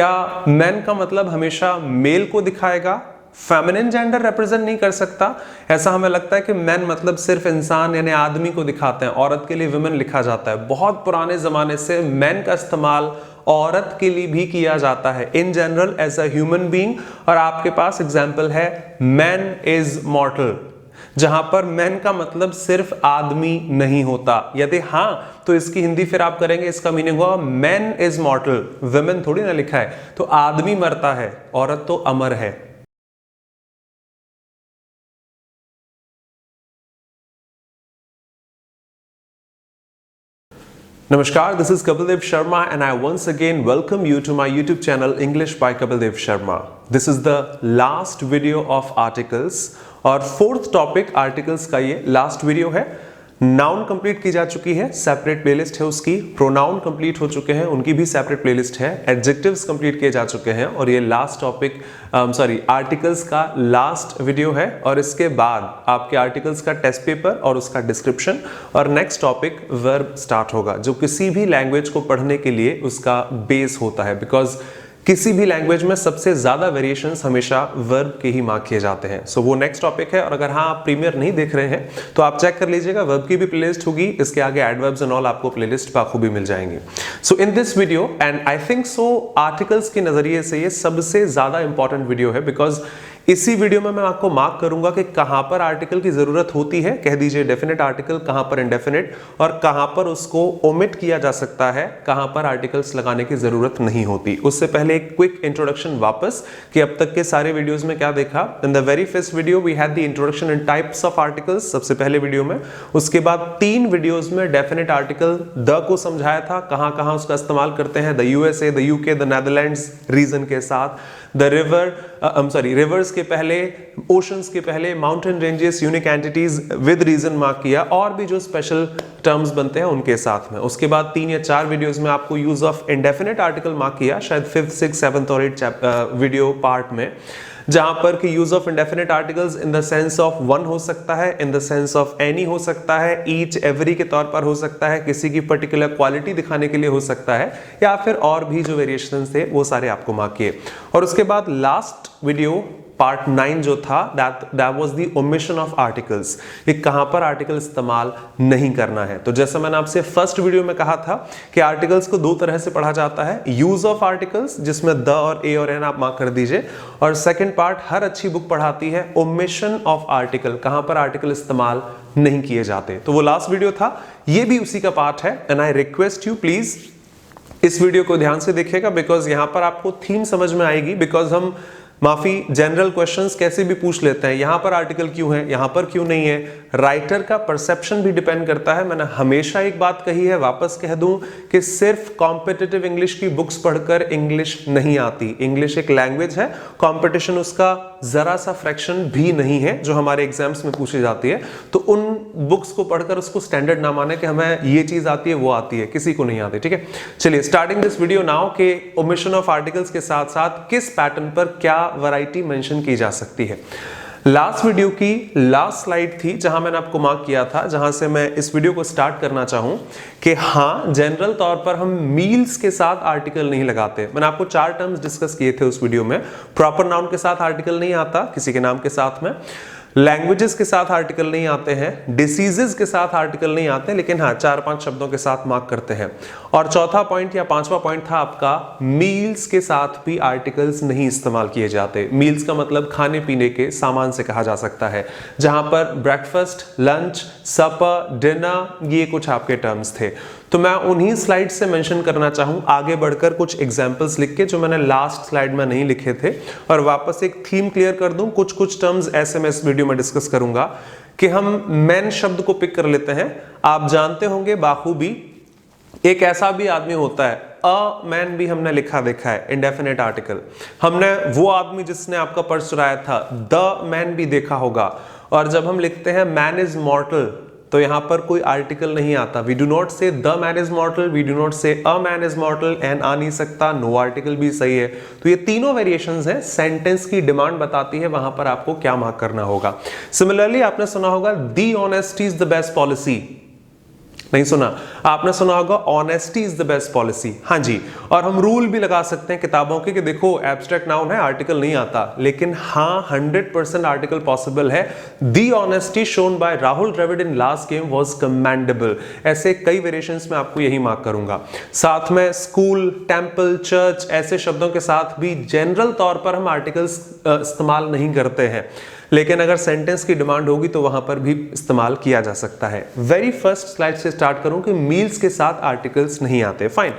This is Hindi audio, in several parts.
क्या मैन का मतलब हमेशा मेल को दिखाएगा, फेमिनिन जेंडर रिप्रेजेंट नहीं कर सकता? ऐसा हमें लगता है कि मैन मतलब सिर्फ इंसान यानी आदमी को दिखाते हैं, औरत के लिए विमेन लिखा जाता है। बहुत पुराने जमाने से मैन का इस्तेमाल औरत के लिए भी किया जाता है in general as a human being. और आपके पास एग्जांपल है मैन इज मॉर्टल, जहां पर मैन का मतलब सिर्फ आदमी नहीं होता। यदि हां तो इसकी हिंदी फिर आप करेंगे, इसका मीनिंग होगा मैन इज मॉर्टल, विमेन थोड़ी ना लिखा है, तो आदमी मरता है, औरत तो अमर है। Namaskar, this is Kapil Dev Sharma and I once again welcome you to my YouTube channel English by Kapil Dev Sharma. This is the last video of articles और फोर्थ टॉपिक आर्टिकल्स का ये लास्ट वीडियो है। नाउन कंप्लीट की जा चुकी है, सेपरेट प्लेलिस्ट है उसकी। प्रोनाउन कंप्लीट हो चुके हैं, उनकी भी सेपरेट प्लेलिस्ट है। एडजेक्टिव्स कंप्लीट किए जा चुके हैं और ये लास्ट टॉपिक आर्टिकल्स का लास्ट वीडियो है। और इसके बाद आपके आर्टिकल्स का टेस्ट पेपर और उसका डिस्क्रिप्शन और नेक्स्ट टॉपिक वर्ब स्टार्ट होगा, जो किसी भी लैंग्वेज को पढ़ने के लिए उसका बेस होता है। बिकॉज किसी भी लैंग्वेज में सबसे ज्यादा वेरिएशंस हमेशा वर्ब के ही मार्क किए जाते हैं। सो वो नेक्स्ट टॉपिक है। और अगर हाँ आप प्रीमियर नहीं देख रहे हैं तो आप चेक कर लीजिएगा, वर्ब की भी प्लेलिस्ट होगी, इसके आगे एडवर्ब्स एंड ऑल आपको प्लेलिस्ट बाखूबी मिल जाएंगे। So in this video and I think so articles के नजरिए से ये सबसे ज्यादा इंपॉर्टेंट वीडियो है। बिकॉज इसी वीडियो में मैं आपको मार्क करूंगा कि कहां पर आर्टिकल की जरूरत होती है, कह दीजिए डेफिनेट आर्टिकल, कहां पर इंडेफिनेट, और कहां पर उसको ओमिट किया जा सकता है, कहां पर आर्टिकल्स लगाने की जरूरत नहीं होती। उससे पहले एक क्विक इंट्रोडक्शन वापस कि अब तक के सारे वीडियोस में क्या देखा। In the very first video we had the introduction in types of articles, सबसे पहले वीडियो में। उसके बाद 3 वीडियोस में डेफिनेट आर्टिकल द को समझाया था, कहां कहां उसका इस्तेमाल करते हैं, the USA, the UK, the Netherlands region के साथ, द रिवर्स के पहले, ओशंस के पहले, mountain ranges, unique entities with region mark किया, और भी जो स्पेशल टर्म्स बनते हैं उनके साथ में। उसके बाद 3 या 4 वीडियोस में आपको use of indefinite article mark किया, शायद 5th, 6th, 7th और 8th वीडियो पार्ट में, जहां पर कि use of indefinite articles in the sense of one हो सकता है, इन द सेंस ऑफ एनी हो सकता है, ईच एवरी के तौर पर हो सकता है, किसी की पर्टिकुलर क्वालिटी दिखाने के लिए हो सकता है, या फिर और भी जो वेरिएशंस थे वो सारे आपको मार्क किए। और उसके बाद लास्ट वीडियो पार्ट 9 जो था, that was the omission of articles, कि कहां पर आर्टिकल इस्तेमाल नहीं करना है। तो जैसा मैंने आपसे फर्स्ट वीडियो में कहा था कि आर्टिकल्स को 2 तरह से पढ़ा जाता है, यूज ऑफ आर्टिकल्स जिसमें द और ए और एन आप मार्क कर दीजिए, और सेकंड पार्ट हर अच्छी बुक पढ़ाती है ओमिशन ऑफ आर्टिकल, कहां पर आर्टिकल इस्तेमाल नहीं किए जाते। तो वो लास्ट वीडियो था, ये भी उसी का पार्ट है। And I request you please इस वीडियो को ध्यान से देखिएगा, बिकॉज यहां पर आपको थीम समझ में आएगी। बिकॉज हम माफी जनरल क्वेश्चंस कैसे भी पूछ लेते हैं, यहां पर आर्टिकल क्यों है, यहां पर क्यों नहीं है, राइटर का परसेप्शन भी डिपेंड करता है। मैंने हमेशा एक बात कही है, वापस कह दूं कि सिर्फ कॉम्पिटिटिव इंग्लिश की बुक्स पढ़कर इंग्लिश नहीं आती। इंग्लिश एक लैंग्वेज है, कंपटीशन उसका जरा सा फ्रैक्शन भी नहीं है जो हमारे एग्जाम्स में पूछी जाती है। तो उन बुक्स को पढ़कर उसको स्टैंडर्ड ना माने कि हमें ये चीज आती है वो आती है, किसी को नहीं आती। ठीक है, चलिए स्टार्टिंग दिस वीडियो नाउ के ओमिशन ऑफ आर्टिकल्स के साथ साथ किस पैटर्न पर क्या वैरायटी मेंशन की जा सकती है। लास्ट वीडियो की लास्ट स्लाइड थी जहां मैंने आपको मार्क किया था, जहां से मैं इस वीडियो को स्टार्ट करना चाहूं कि हाँ जनरल तौर पर हम मील्स के साथ आर्टिकल नहीं लगाते। मैंने आपको 4 टर्म्स डिस्कस किए थे उस वीडियो में। प्रॉपर नाउन के साथ आर्टिकल नहीं आता किसी के नाम के साथ में, लैंग्वेजेस के साथ आर्टिकल नहीं आते हैं, डिसीजेस के साथ आर्टिकल नहीं आते, लेकिन हाँ 4-5 शब्दों के साथ मार्क करते हैं। और चौथा पॉइंट या 5वां पॉइंट था आपका, मील्स के साथ भी आर्टिकल्स नहीं इस्तेमाल किए जाते। मील्स का मतलब खाने पीने के सामान से कहा जा सकता है, जहां पर ब्रेकफास्ट, लंच, सपर, डिनर, ये कुछ आपके टर्म्स थे। तो मैं उन्हीं स्लाइड से मेंशन करना चाहूं आगे बढ़कर कुछ एग्जांपल्स लिख के, जो मैंने लास्ट स्लाइड में नहीं लिखे थे, और वापस एक थीम क्लियर कर दूं। कुछ टर्म्स ऐसे मैं इस वीडियो में डिस्कस करूंगा कि हम मैन शब्द को पिक कर लेते हैं। आप जानते होंगे बाखूबी एक ऐसा भी आदमी होता है, अ मैन भी हमने लिखा देखा है, इंडेफिनेट आर्टिकल। हमने वो आदमी जिसने आपका पर्स चुराया था, द मैन भी देखा होगा। और जब हम लिखते हैं मैन इज मॉर्टल, तो यहां पर कोई आर्टिकल नहीं आता। We do not say the man is mortal, we do not say a man is mortal, an आ नहीं सकता, नो आर्टिकल भी सही है। तो ये तीनों वेरिएशंस हैं, सेंटेंस की डिमांड बताती है वहां पर आपको क्या मार्क करना होगा। सिमिलरली आपने सुना होगा the honesty is the best policy, नहीं सुना? आपने सुना होगा honesty is the best policy. हाँ जी, और हम रूल भी लगा सकते हैं किताबों के कि देखो एब्स्ट्रैक्ट नाउन है, आर्टिकल नहीं आता, लेकिन हाँ 100% आर्टिकल पॉसिबल है। The honesty shown by Rahul Dravid in last game was commendable. ऐसे कई वेरिएशंस में आपको यही मार्क करूंगा। साथ में स्कूल, टेंपल, चर्च ऐसे शब्दों के साथ भी जनरल तौर पर हम आर्टिकल्स इस्तेमाल नहीं करते हैं, लेकिन अगर सेंटेंस की डिमांड होगी तो वहां पर भी इस्तेमाल किया जा सकता है। वेरी फर्स्ट स्लाइड से स्टार्ट करूं कि मील्स के साथ आर्टिकल्स नहीं आते। फाइन,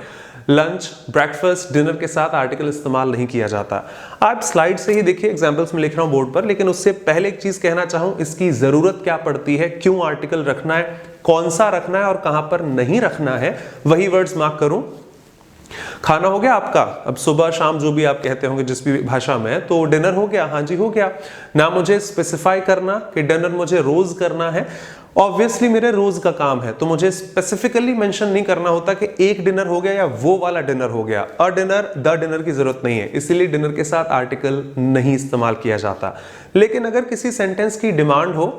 लंच, ब्रेकफास्ट, डिनर के साथ आर्टिकल इस्तेमाल नहीं किया जाता। आप स्लाइड से ही देखिए, एग्जांपल्स में लिख रहा हूं बोर्ड पर, लेकिन उससे पहले एक चीज कहना चाहूं, इसकी जरूरत क्या पड़ती है, क्यों आर्टिकल रखना है, कौन सा रखना है और कहां पर नहीं रखना है, वही वर्ड्स मार्क करूं। खाना हो गया आपका, अब सुबह शाम जो भी आप कहते होंगे जिस भी भाषा में, तो डिनर हो गया, हाँ जी हो गया ना। मुझे स्पेसिफाई करना कि डिनर मुझे रोज करना है, ऑब्वियसली मेरे रोज का काम है, तो मुझे स्पेसिफिकली मेंशन नहीं करना होता कि एक डिनर हो गया या वो वाला डिनर हो गया। अ डिनर, द डिनर की जरूरत नहीं है, इसीलिए डिनर के साथ आर्टिकल नहीं इस्तेमाल किया जाता। लेकिन अगर किसी सेंटेंस की डिमांड हो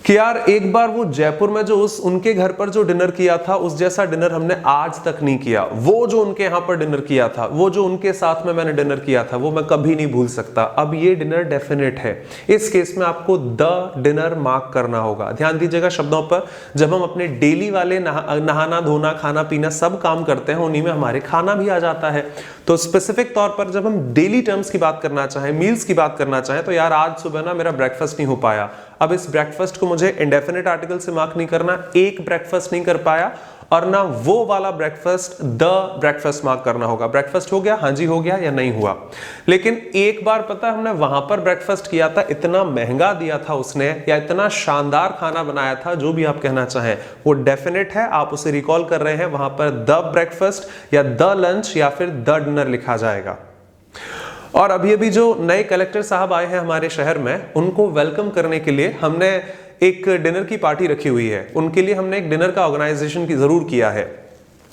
कि यार एक बार वो जयपुर में जो उनके घर पर जो डिनर किया था उस जैसा डिनर हमने आज तक नहीं किया, वो जो उनके यहाँ पर डिनर किया था, वो जो उनके साथ में मैंने डिनर किया था, वो मैं कभी नहीं भूल सकता। अब ये डिनर डेफिनेट है, इस केस में आपको द डिनर मार्क करना होगा। ध्यान दीजिएगा शब्दों पर, जब हम अपने डेली वाले नहाना धोना खाना पीना सब काम करते हैं, उन्हीं में हमारे खाना भी आ जाता है। तो स्पेसिफिक तौर पर जब हम डेली टर्म्स की बात करना चाहें, मील्स की बात करना चाहें, तो यार आज सुबह ना मेरा ब्रेकफास्ट नहीं हो पाया, अब इस ब्रेकफास्ट को मुझे इंडेफिनिट आर्टिकल से मार्क नहीं करना, एक ब्रेकफास्ट नहीं कर पाया, और ना वो वाला ब्रेकफास्ट, द ब्रेकफास्ट मार्क करना होगा। ब्रेकफास्ट हो गया, हाँ जी हो गया या नहीं हुआ। लेकिन एक बार पता है हमने वहां पर ब्रेकफास्ट किया था, इतना महंगा दिया था उसने, या इतना शानदार खाना बनाया था, जो भी आप कहना चाहें, वो डेफिनेट है, आप उसे रिकॉल कर रहे हैं, वहां पर द ब्रेकफास्ट या द लंच या फिर द डिनर लिखा जाएगा। और अभी अभी जो नए कलेक्टर साहब आए हैं हमारे शहर में, उनको वेलकम करने के लिए हमने एक डिनर की पार्टी रखी हुई है। उनके लिए हमने एक डिनर का ऑर्गेनाइजेशन की जरूर किया है।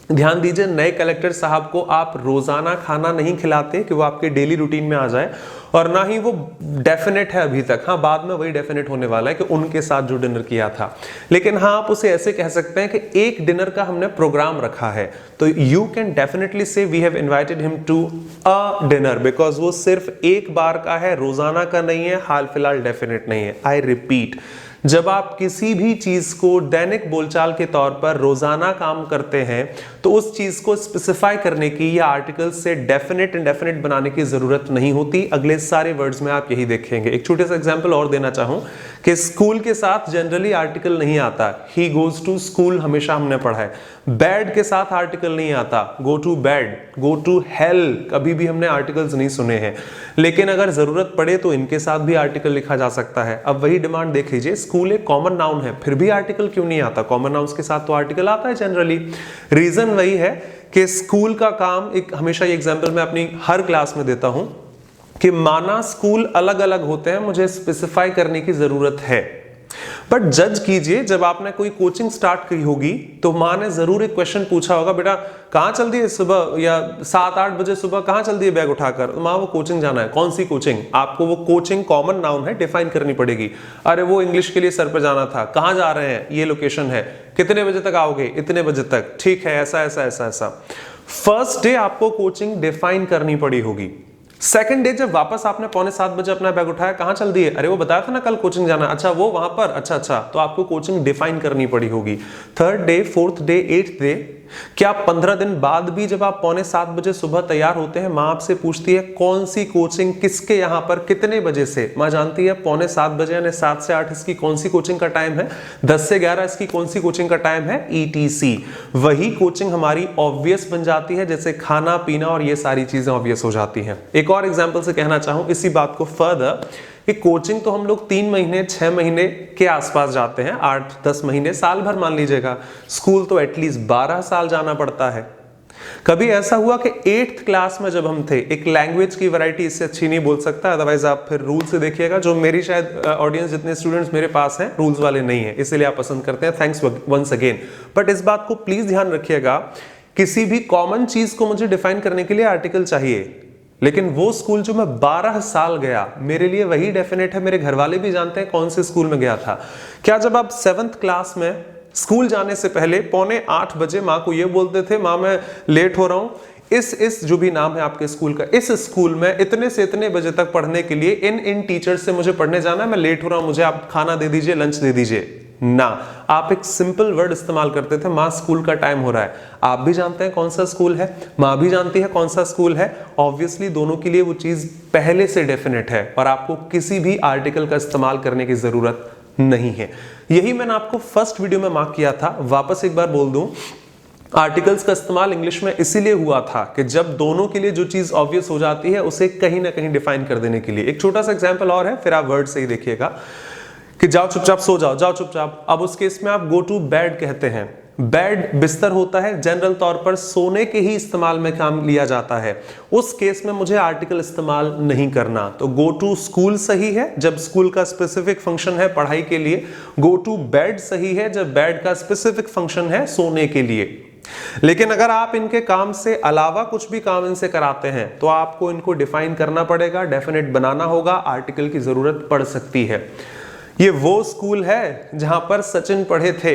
ध्यान दीजिए, नए कलेक्टर साहब को आप रोजाना खाना नहीं खिलाते कि वो आपके डेली रूटीन में आ जाए, और ना ही वो डेफिनेट है अभी तक। हाँ, बाद में वही डेफिनेट होने वाला है कि उनके साथ जो डिनर किया था। लेकिन हाँ, आप उसे ऐसे कह सकते हैं कि एक डिनर का हमने प्रोग्राम रखा है, तो you can definitely say we have invited him to a dinner, because वो सिर्फ एक बार का है, रोजाना का नहीं है, हाल फिलहाल डेफिनेट नहीं है। आई रिपीट, जब आप किसी भी चीज को दैनिक बोलचाल के तौर पर रोजाना काम करते हैं, तो उस चीज को स्पेसिफाई करने की या आर्टिकल से डेफिनेट इंडेफिनेट बनाने की जरूरत नहीं होती। अगले सारे वर्ड्स में आप यही देखेंगे। एक छोटे सा एग्जांपल और देना चाहूं कि स्कूल के साथ जनरली आर्टिकल नहीं आता, ही गोज टू स्कूल हमेशा हमने पढ़ा है। बेड के साथ आर्टिकल नहीं आता, go to bed, go to hell कभी भी हमने आर्टिकल्स नहीं सुने हैं। लेकिन अगर जरूरत पड़े तो इनके साथ भी आर्टिकल लिखा जा सकता है। अब वही डिमांड देख लीजिए, स्कूल एक कॉमन नाउन है, फिर भी आर्टिकल क्यों नहीं आता? कॉमन नाउन्स के साथ तो आर्टिकल आता है जनरली। रीजन वही है कि स्कूल का काम, एक हमेशा ये एग्जांपल मैं अपनी हर क्लास में देता हूं कि माना स्कूल अलग अलग होते हैं, मुझे स्पेसिफाई करने की जरूरत है। बट जज कीजिए, जब आपने कोई कोचिंग स्टार्ट की होगी तो माँ ने जरूर एक क्वेश्चन पूछा होगा, बेटा कहाँ चल दिए सुबह, या 7-8 बजे सुबह कहाँ चल दिए बैग उठाकर? माँ वो कोचिंग जाना है। कौन सी कोचिंग? आपको वो कोचिंग कॉमन नाउन है, डिफाइन करनी पड़ेगी। अरे वो इंग्लिश के लिए सर पे जाना था, कहाँ जा रहे हैं, ये लोकेशन है, कितने बजे तक आओगे, इतने बजे तक, ठीक है, ऐसा ऐसा ऐसा ऐसा। फर्स्ट डे आपको कोचिंग डिफाइन करनी पड़ी होगी। सेकंड डे जब वापस आपने 6:45 बजे अपना बैग उठाया, कहां चल दिए? अरे वो बताया था ना कल कोचिंग जाना, अच्छा वो वहां पर, अच्छा अच्छा, तो आपको कोचिंग डिफाइन करनी पड़ी होगी। Third day, fourth day, 8th day, क्या 15 दिन बाद भी जब आप 6:45 बजे सुबह तैयार होते हैं, माँ आपसे पूछती है कौन सी कोचिंग किसके यहाँ पर कितने बजे से? माँ जानती है 7:45 बजे यानी 7 से 8 इसकी कौन सी कोचिंग का टाइम है, 10 से 11 इसकी कौन सी कोचिंग का टाइम है, ETC। वही कोचिंग हमारी ऑब्वियस बन जाती है, जैसे खाना पीना और ये सारी चीजें ऑब्वियस हो जाती हैं। एक और एग्जाम्पल से कहना चाहूं इसी बात को फर्दर, कि कोचिंग तो हम लोग 3 महीने 6 महीने के आसपास जाते हैं, 8-10 महीने, साल भर मान लीजिएगा। स्कूल तो एटलीस्ट 12 साल जाना पड़ता है। कभी ऐसा हुआ कि 8th क्लास में जब हम थे, एक लैंग्वेज की वैरायटी इससे अच्छी नहीं बोल सकता, अदरवाइज आप फिर रूल से देखिएगा, जो मेरी शायद ऑडियंस जितने स्टूडेंट्स मेरे पास हैं रूल्स वाले नहीं है, इसलिए आप पसंद करते हैं, थैंक्स वंस अगेन। बट इस बात को प्लीज ध्यान रखिएगा, किसी भी कॉमन चीज को मुझे डिफाइन करने के लिए आर्टिकल चाहिए, लेकिन वो स्कूल जो मैं 12 साल गया, मेरे लिए वही डेफिनेट है। मेरे घर वाले भी जानते हैं कौन से स्कूल में गया था। क्या जब आप 7th क्लास में स्कूल जाने से पहले 7:45 बजे माँ को ये बोलते थे, माँ मैं लेट हो रहा हूँ, इस जो भी नाम है आपके स्कूल का, इस स्कूल में इतने से इतने बजे तक पढ़ने के लिए इन टीचर से मुझे पढ़ने जाना है, मैं लेट हो रहा हूं, मुझे आप खाना दे दीजिए, लंच दे दीजिए ना। आप एक सिंपल वर्ड इस्तेमाल करते थे, माँ स्कूल का टाइम हो रहा है। आप भी जानते हैं कौन सा स्कूल है, माँ भी जानती है कौन सा स्कूल है। ऑब्वियसली दोनों के लिए वो चीज पहले से डेफिनेट है और आपको किसी भी आर्टिकल का इस्तेमाल करने की जरूरत नहीं है। यही मैंने आपको फर्स्ट वीडियो में मार्क किया था। वापस एक बार बोल दूं, आर्टिकल्स का इस्तेमाल इंग्लिश में इसीलिए हुआ था कि जब दोनों के लिए जो चीज ऑब्वियस हो जाती है उसे कहीं ना कहीं डिफाइन कर देने के लिए। एक छोटा सा एग्जांपल और है, फिर आप वर्ड से ही देखिएगा कि जाओ चुपचाप सो जाओ, जाओ चुपचाप। अब उस केस में आप गो टू बेड कहते हैं। बेड बिस्तर होता है, जनरल तौर पर सोने के ही इस्तेमाल में काम लिया जाता है। उस केस में मुझे आर्टिकल इस्तेमाल नहीं करना। तो गो टू स्कूल सही है जब स्कूल का स्पेसिफिक फंक्शन है पढ़ाई के लिए। गो टू बेड सही है जब बेड का स्पेसिफिक फंक्शन है सोने के लिए। लेकिन अगर आप इनके काम से अलावा कुछ भी काम इनसे कराते हैं तो आपको इनको डिफाइन करना पड़ेगा, डेफिनेट बनाना होगा, आर्टिकल की जरूरत पड़ सकती है। ये वो स्कूल है जहां पर सचिन पढ़े थे,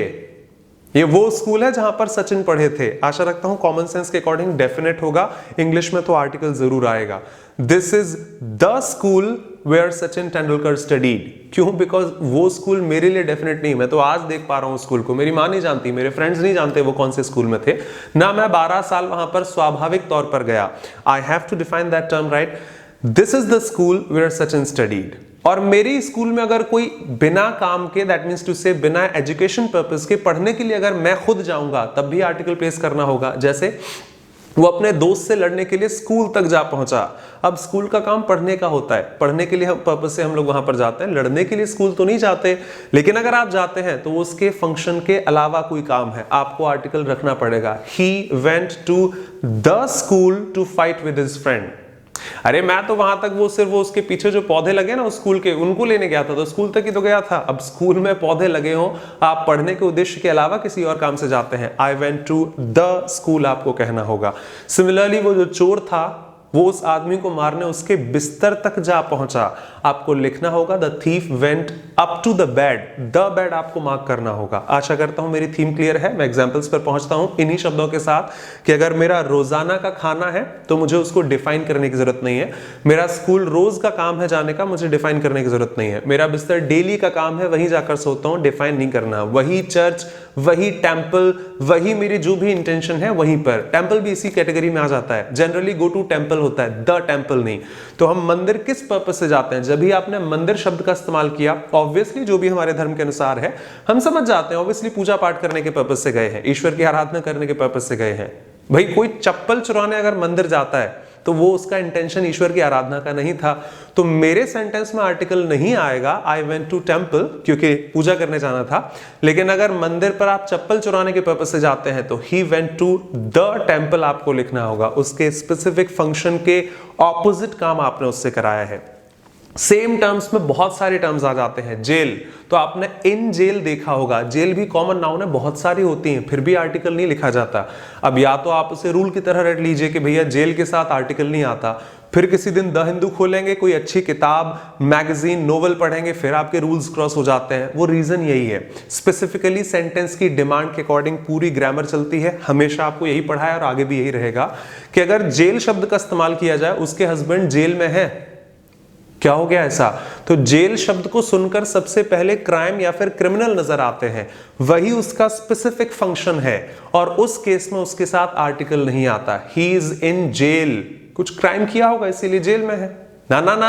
ये वो स्कूल है जहां पर सचिन पढ़े थे। आशा रखता हूं कॉमन सेंस के अकॉर्डिंग डेफिनेट होगा। इंग्लिश में तो आर्टिकल जरूर आएगा। This is the school where Sachin Tendulkar studied. क्यों? बिकॉज वो स्कूल मेरे लिए डेफिनेट नहीं। मैं तो आज देख पा रहा हूं स्कूल को, मेरी मां नहीं जानती, मेरे फ्रेंड्स नहीं जानते वो कौन से स्कूल में थे ना। मैं 12 साल वहां पर स्वाभाविक तौर पर गया। I have to define that term, right? This is the school where Sachin studied. और मेरी स्कूल में अगर कोई बिना काम के, दैट मीन्स टू से बिना एजुकेशन पर्पस के पढ़ने के लिए अगर मैं खुद जाऊंगा तब भी आर्टिकल प्लेस करना होगा। जैसे वो अपने दोस्त से लड़ने के लिए स्कूल तक जा पहुंचा। अब स्कूल का काम पढ़ने का होता है, पढ़ने के लिए हम पर्पस से हम लोग वहां पर जाते हैं, लड़ने के लिए स्कूल तो नहीं जाते। लेकिन अगर आप जाते हैं तो उसके फंक्शन के अलावा कोई काम है, आपको आर्टिकल रखना पड़ेगा। He went to the school to fight with his friend. अरे मैं तो वहां तक वो सिर्फ वो उसके पीछे जो पौधे लगे ना उस स्कूल के, उनको लेने गया था, तो स्कूल तक ही तो गया था। अब स्कूल में पौधे लगे हो, आप पढ़ने के उद्देश्य के अलावा किसी और काम से जाते हैं। I went to the school आपको कहना होगा। सिमिलरली वो जो चोर था वो उस आदमी को मारने उसके बिस्तर तक जा पहुंचा, आपको लिखना होगा the thief went up to the bed. The bed आपको मार्क करना होगा। आशा करता हूं मेरी थीम क्लियर है। मैं एग्जांपल्स पर पहुंचता हूं इन्हीं शब्दों के साथ कि अगर मेरा रोजाना का खाना है तो मुझे उसको डिफाइन करने की जरूरत नहीं है। मेरा स्कूल रोज का काम है जाने का, मुझे डिफाइन करने की जरूरत नहीं है। मेरा बिस्तर डेली का काम है, वहीं जाकर सोता हूं, डिफाइन नहीं करना। वही चर्च, वही टेंपल, वही मेरी जो भी इंटेंशन है वहीं पर। टेंपल भी इसी कैटेगरी में आ जाता है। जनरली गो टू टेंपल होता है, द टेंपल नहीं। तो हम मंदिर किस पर्पस से जाते हैं? जब भी आपने मंदिर शब्द का इस्तेमाल किया, ऑब्वियसली जो भी हमारे धर्म के अनुसार है हम समझ जाते हैं, ऑब्वियसली पूजा पाठ करने के पर्पस से गए हैं, ईश्वर की आराधना करने के पर्पस से गए हैं। भाई कोई चप्पल चुराने अगर मंदिर जाता है तो वो उसका इंटेंशन ईश्वर की आराधना का नहीं था। तो मेरे सेंटेंस में आर्टिकल नहीं आएगा आई वेंट टू टेंपल, क्योंकि पूजा करने जाना था। लेकिन अगर मंदिर पर आप चप्पल चुराने के पर्पस से जाते हैं तो he went to the temple आपको लिखना होगा। उसके स्पेसिफिक फंक्शन के ऑपोजिट काम आपने उससे कराया है। सेम टर्म्स में बहुत सारे टर्म्स आ जाते हैं। जेल, तो आपने इन जेल देखा होगा। जेल भी कॉमन नाउन है, बहुत सारी होती हैं, फिर भी आर्टिकल नहीं लिखा जाता। अब या तो आप उसे रूल की तरह रट लीजिए कि भैया जेल के साथ आर्टिकल नहीं आता, फिर किसी दिन द हिंदू खोलेंगे, कोई अच्छी किताब, मैगजीन, नोवेल पढ़ेंगे, फिर आपके रूल्स क्रॉस हो जाते हैं। वो रीजन यही है, स्पेसिफिकली सेंटेंस की डिमांड के अकॉर्डिंग पूरी ग्रामर चलती है। हमेशा आपको यही पढ़ा है और आगे भी यही रहेगा कि अगर जेल शब्द का इस्तेमाल किया जाए, उसके हस्बैंड जेल में है, क्या हो गया ऐसा? तो जेल शब्द को सुनकर सबसे पहले क्राइम या फिर क्रिमिनल नजर आते हैं, वही उसका स्पेसिफिक फंक्शन है। और उस केस में उसके साथ आर्टिकल नहीं आता। ही इज इन जेल, कुछ क्राइम किया होगा इसीलिए जेल में है। ना ना ना,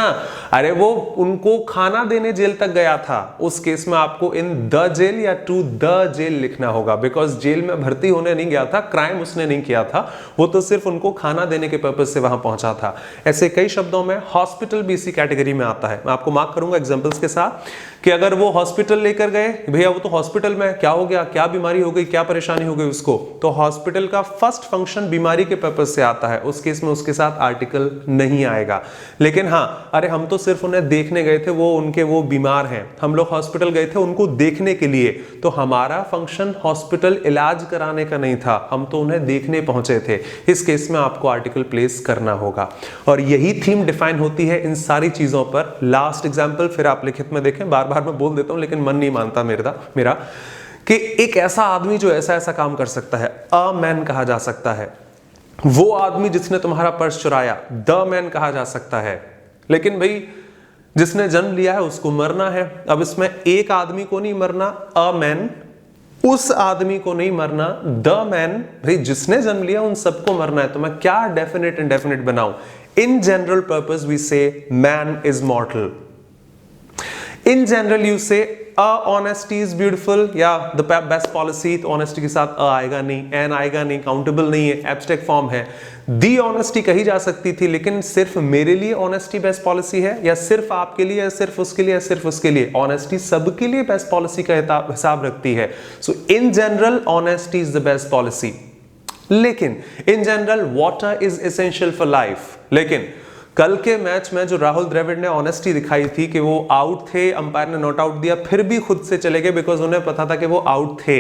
अरे वो उनको खाना देने जेल तक गया था, उस केस में आपको इन द जेल या टू द जेल लिखना होगा, बिकॉज जेल में भर्ती होने नहीं गया था, क्राइम उसने नहीं किया था, वो तो सिर्फ उनको खाना देने के पर्पस से वहां पहुंचा था। ऐसे कई शब्दों में हॉस्पिटल भी इसी कैटेगरी में आता है। मैं आपको मार्क करूंगा एग्जांपल्स के साथ कि अगर वो हॉस्पिटल लेकर गए, भैया वो तो हॉस्पिटल में क्या हो गया, क्या बीमारी हो गई, क्या परेशानी हो गई उसको, तो हॉस्पिटल का फर्स्ट फंक्शन बीमारी के पर्पस से आता है, उस केस में उसके साथ आर्टिकल नहीं आएगा। लेकिन हाँ, अरे हम तो सिर्फ उन्हें देखने गए थे, वो बीमार हैं, हम लोग हॉस्पिटल गए थे उनको देखने के लिए, तो हमारा फंक्शन हॉस्पिटल इलाज कराने का नहीं था, हम तो उन्हें देखने पहुंचे थे। इस केस में आपको आर्टिकल प्लेस करना होगा और यही थीम डिफाइन होती है इन सारी चीजों पर। लास्ट एग्जाम्पल फिर आप लिखित में देखें, बार बार मैं बोल देता हूं लेकिन मन नहीं मानता मेरा कि एक ऐसा आदमी जो ऐसा ऐसा काम कर सकता है, अ मैन कहा जा सकता है। वो आदमी जिसने तुम्हारा पर्स चुराया, द मैन कहा जा सकता है। लेकिन भाई जिसने जन्म लिया है उसको मरना है। अब इसमें एक आदमी को नहीं मरना, अ मैन, उस आदमी को नहीं मरना, द मैन, भाई जिसने जन्म लिया उन सबको मरना है। तो मैं क्या डेफिनेट इंडेफिनिट बनाऊं? इन जनरल पर्पस वी से man is मॉर्टल। In general you से ऑनेस्टी इज ब्यूटीफुल या द बेस्ट पॉलिसी, तो ऑनेस्टी के साथ आएगा नहीं, एन आएगा नहीं, काउंटेबल नहीं है, एब्स्ट्रैक्ट फॉर्म है। दी ऑनेस्टी कही जा सकती थी, लेकिन सिर्फ मेरे लिए ऑनेस्टी बेस्ट पॉलिसी है, या सिर्फ आपके लिए, या सिर्फ उसके लिए, या सिर्फ उसके लिए? ऑनेस्टी सबके लिए बेस्ट पॉलिसी का हिसाब रखती है। So in general honesty is the best policy. लेकिन in general water is essential for life. लेकिन कल के मैच में जो राहुल द्रविड़ ने ऑनेस्टी दिखाई थी कि वो आउट थे, अंपायर ने नॉट आउट दिया, फिर भी खुद से चले गए बिकॉज उन्हें पता था कि वो आउट थे,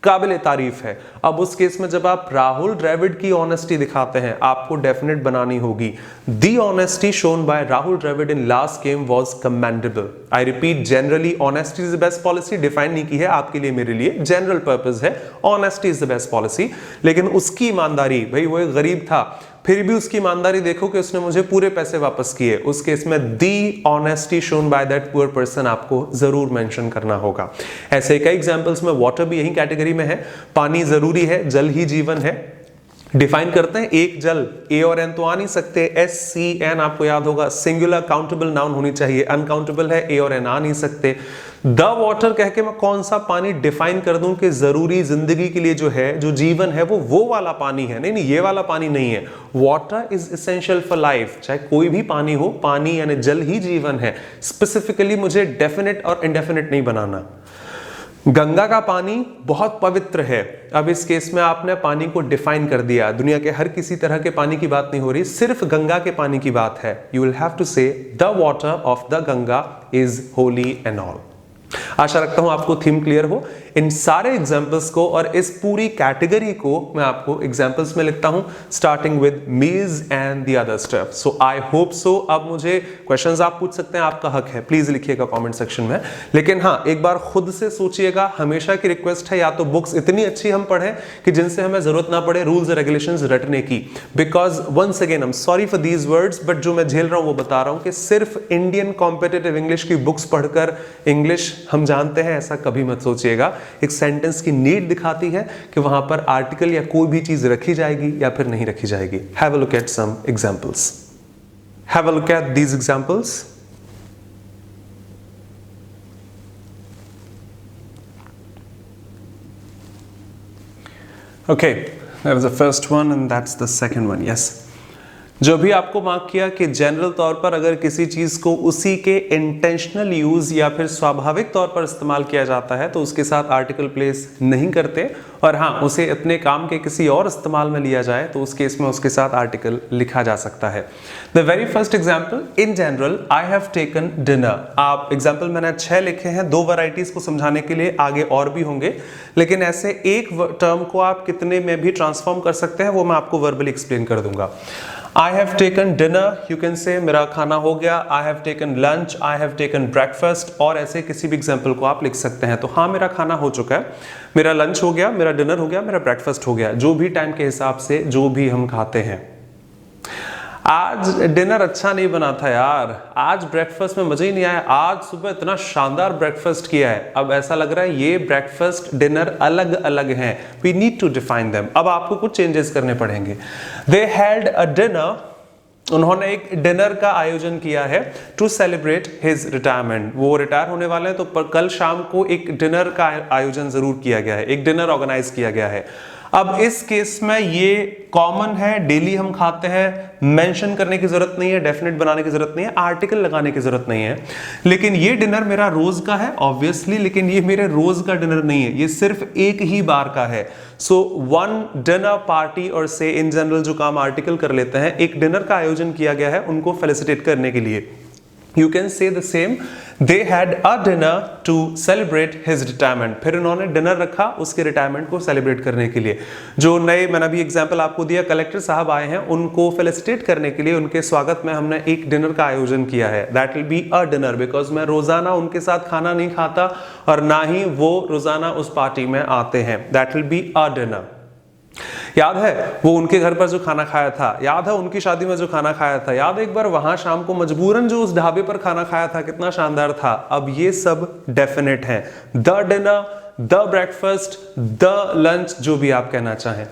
काबिल तारीफ है। अब उस केस में जब आप राहुल द्रविड़ की ऑनेस्टी दिखाते हैं, आपको डेफिनेट बनानी होगी the honesty shown by Rahul Dravid in last game was commendable. I repeat, generally honesty is the best policy, define नहीं की है आपके लिए मेरे लिए, जनरल पर्पस है, honesty is the best policy. लेकिन उसकी ईमानदारी, भाई वो एक गरीब था, फिर भी उसकी ईमानदारी देखो कि उसने मुझे पूरे पैसे वापस किए। उस केस में the honesty shown by that poor person आपको जरूर मेंशन करना होगा। ऐसे कई एग्जांपल्स में वाटर भी यही कैटेगरी में है। पानी जरूरी है, जल ही जीवन है। डिफाइन करते हैं, एक जल, ए और एन तो आ नहीं सकते, एस सी एन आपको याद होगा, सिंगुलर काउंटेबल नाउन होनी चाहिए, अनकाउंटेबल है, ए और एन आ नहीं सकते। द वाटर कह के मैं कौन सा पानी डिफाइन कर दूं कि जरूरी जिंदगी के लिए जो है, जो जीवन है, वो वाला पानी है? नहीं, ये वाला पानी नहीं है। Water is essential for life, चाहे कोई भी पानी हो, पानी यानी जल ही जीवन है। स्पेसिफिकली मुझे डेफिनेट और इंडेफिनेट नहीं बनाना। गंगा का पानी बहुत पवित्र है। अब इस केस में आपने पानी को डिफाइन कर दिया, दुनिया के हर किसी तरह के पानी की बात नहीं हो रही, सिर्फ गंगा के पानी की बात है। You will have to say the water of the Ganga is holy and all. आशा रखता हूं आपको थीम क्लियर हो। इन सारे एग्जांपल्स को और इस पूरी कैटेगरी को मैं आपको एग्जांपल्स में लिखता हूं, स्टार्टिंग विद मीज and the other stuff. So I hope so. अब मुझे क्वेश्चंस आप पूछ सकते हैं, आपका हक है, प्लीज लिखिएगा कमेंट सेक्शन में। लेकिन हाँ, एक बार खुद से सोचिएगा, हमेशा की रिक्वेस्ट है, या तो बुक्स इतनी अच्छी हम पढ़ें कि जिनसे हमें जरूरत ना पड़े रूल्स और रेगुलेशंस रटने की। Because once again I am sorry for these words, but जो मैं झेल रहा हूं वो बता रहा हूं कि सिर्फ इंडियन कॉम्पिटिटिव इंग्लिश की बुक्स पढ़कर इंग्लिश हम जानते हैं, ऐसा कभी मत सोचिएगा। एक सेंटेंस की नीड दिखाती है कि वहां पर आर्टिकल या कोई भी चीज रखी जाएगी या फिर नहीं रखी जाएगी। Have a look at some examples. Have a look at these examples. Okay, that was the first one and that's the second one. Yes. जो भी आपको मार्क किया कि जनरल तौर पर अगर किसी चीज को उसी के इंटेंशनल यूज या फिर स्वाभाविक तौर पर इस्तेमाल किया जाता है तो उसके साथ आर्टिकल प्लेस नहीं करते, और हाँ, उसे अपने काम के किसी और इस्तेमाल में लिया जाए तो उस केस में उसके साथ आर्टिकल लिखा जा सकता है। The very first example, in general I have taken dinner. आप एग्जाम्पल मैंने 6 लिखे हैं, 2 वैरायटीज को समझाने के लिए, आगे और भी होंगे, लेकिन ऐसे एक टर्म को आप कितने में भी ट्रांसफॉर्म कर सकते हैं वो मैं आपको वर्बली एक्सप्लेन कर दूंगा। I have taken dinner, you can say मेरा खाना हो गया। I have taken lunch, I have taken breakfast, और ऐसे किसी भी एग्जाम्पल को आप लिख सकते हैं। तो हाँ, मेरा खाना हो चुका है, मेरा लंच हो गया, मेरा डिनर हो गया, मेरा ब्रेकफास्ट हो गया, जो भी टाइम के हिसाब से जो भी हम खाते हैं। आज डिनर अच्छा नहीं बना था यार, आज ब्रेकफास्ट में मजा ही नहीं आया, आज सुबह इतना शानदार ब्रेकफास्ट किया है। अब ऐसा लग रहा है ये ब्रेकफास्ट डिनर अलग अलग हैं। We need to define them. अब आपको कुछ चेंजेस करने पड़ेंगे। दे हैड अ डिनर, उन्होंने एक डिनर का आयोजन किया है टू सेलिब्रेट हिज रिटायरमेंट। वो रिटायर होने वाले हैं तो कल शाम को एक डिनर का आयोजन जरूर किया गया है, एक डिनर ऑर्गेनाइज किया गया है। अब इस केस में ये कॉमन है, डेली हम खाते हैं, मेंशन करने की जरूरत नहीं है, डेफिनेट बनाने की जरूरत नहीं है, आर्टिकल लगाने की जरूरत नहीं है। लेकिन ये डिनर मेरा रोज का है ऑब्वियसली, लेकिन ये मेरे रोज का डिनर नहीं है, ये सिर्फ एक ही बार का है। सो वन डिनर पार्टी, और से इन जनरल जो काम आर्टिकल कर लेते हैं, एक डिनर का आयोजन किया गया है उनको फेलिसिटेट करने के लिए। You can say the same. They had a dinner to celebrate his retirement. फिर उन्होंने डिनर रखा उसके रिटायरमेंट को सेलिब्रेट करने के लिए। जो नए, मैंने अभी एग्जांपल आपको दिया, कलेक्टर साहब आए हैं, उनको फेलिसिटेट करने के लिए उनके स्वागत में हमने एक डिनर का आयोजन किया है। That will be a dinner, because मैं रोजाना उनके साथ खाना नहीं खाता और ना ही वो रोजाना उस पार्टी में आते हैं। That will be a dinner. याद है वो उनके घर पर जो खाना खाया था, याद है उनकी शादी में जो खाना खाया था, याद है एक बार वहां शाम को मजबूरन जो उस ढाबे पर खाना खाया था, कितना शानदार था। अब ये सब डेफिनेट है। The dinner, the breakfast, the lunch, जो भी आप कहना चाहें।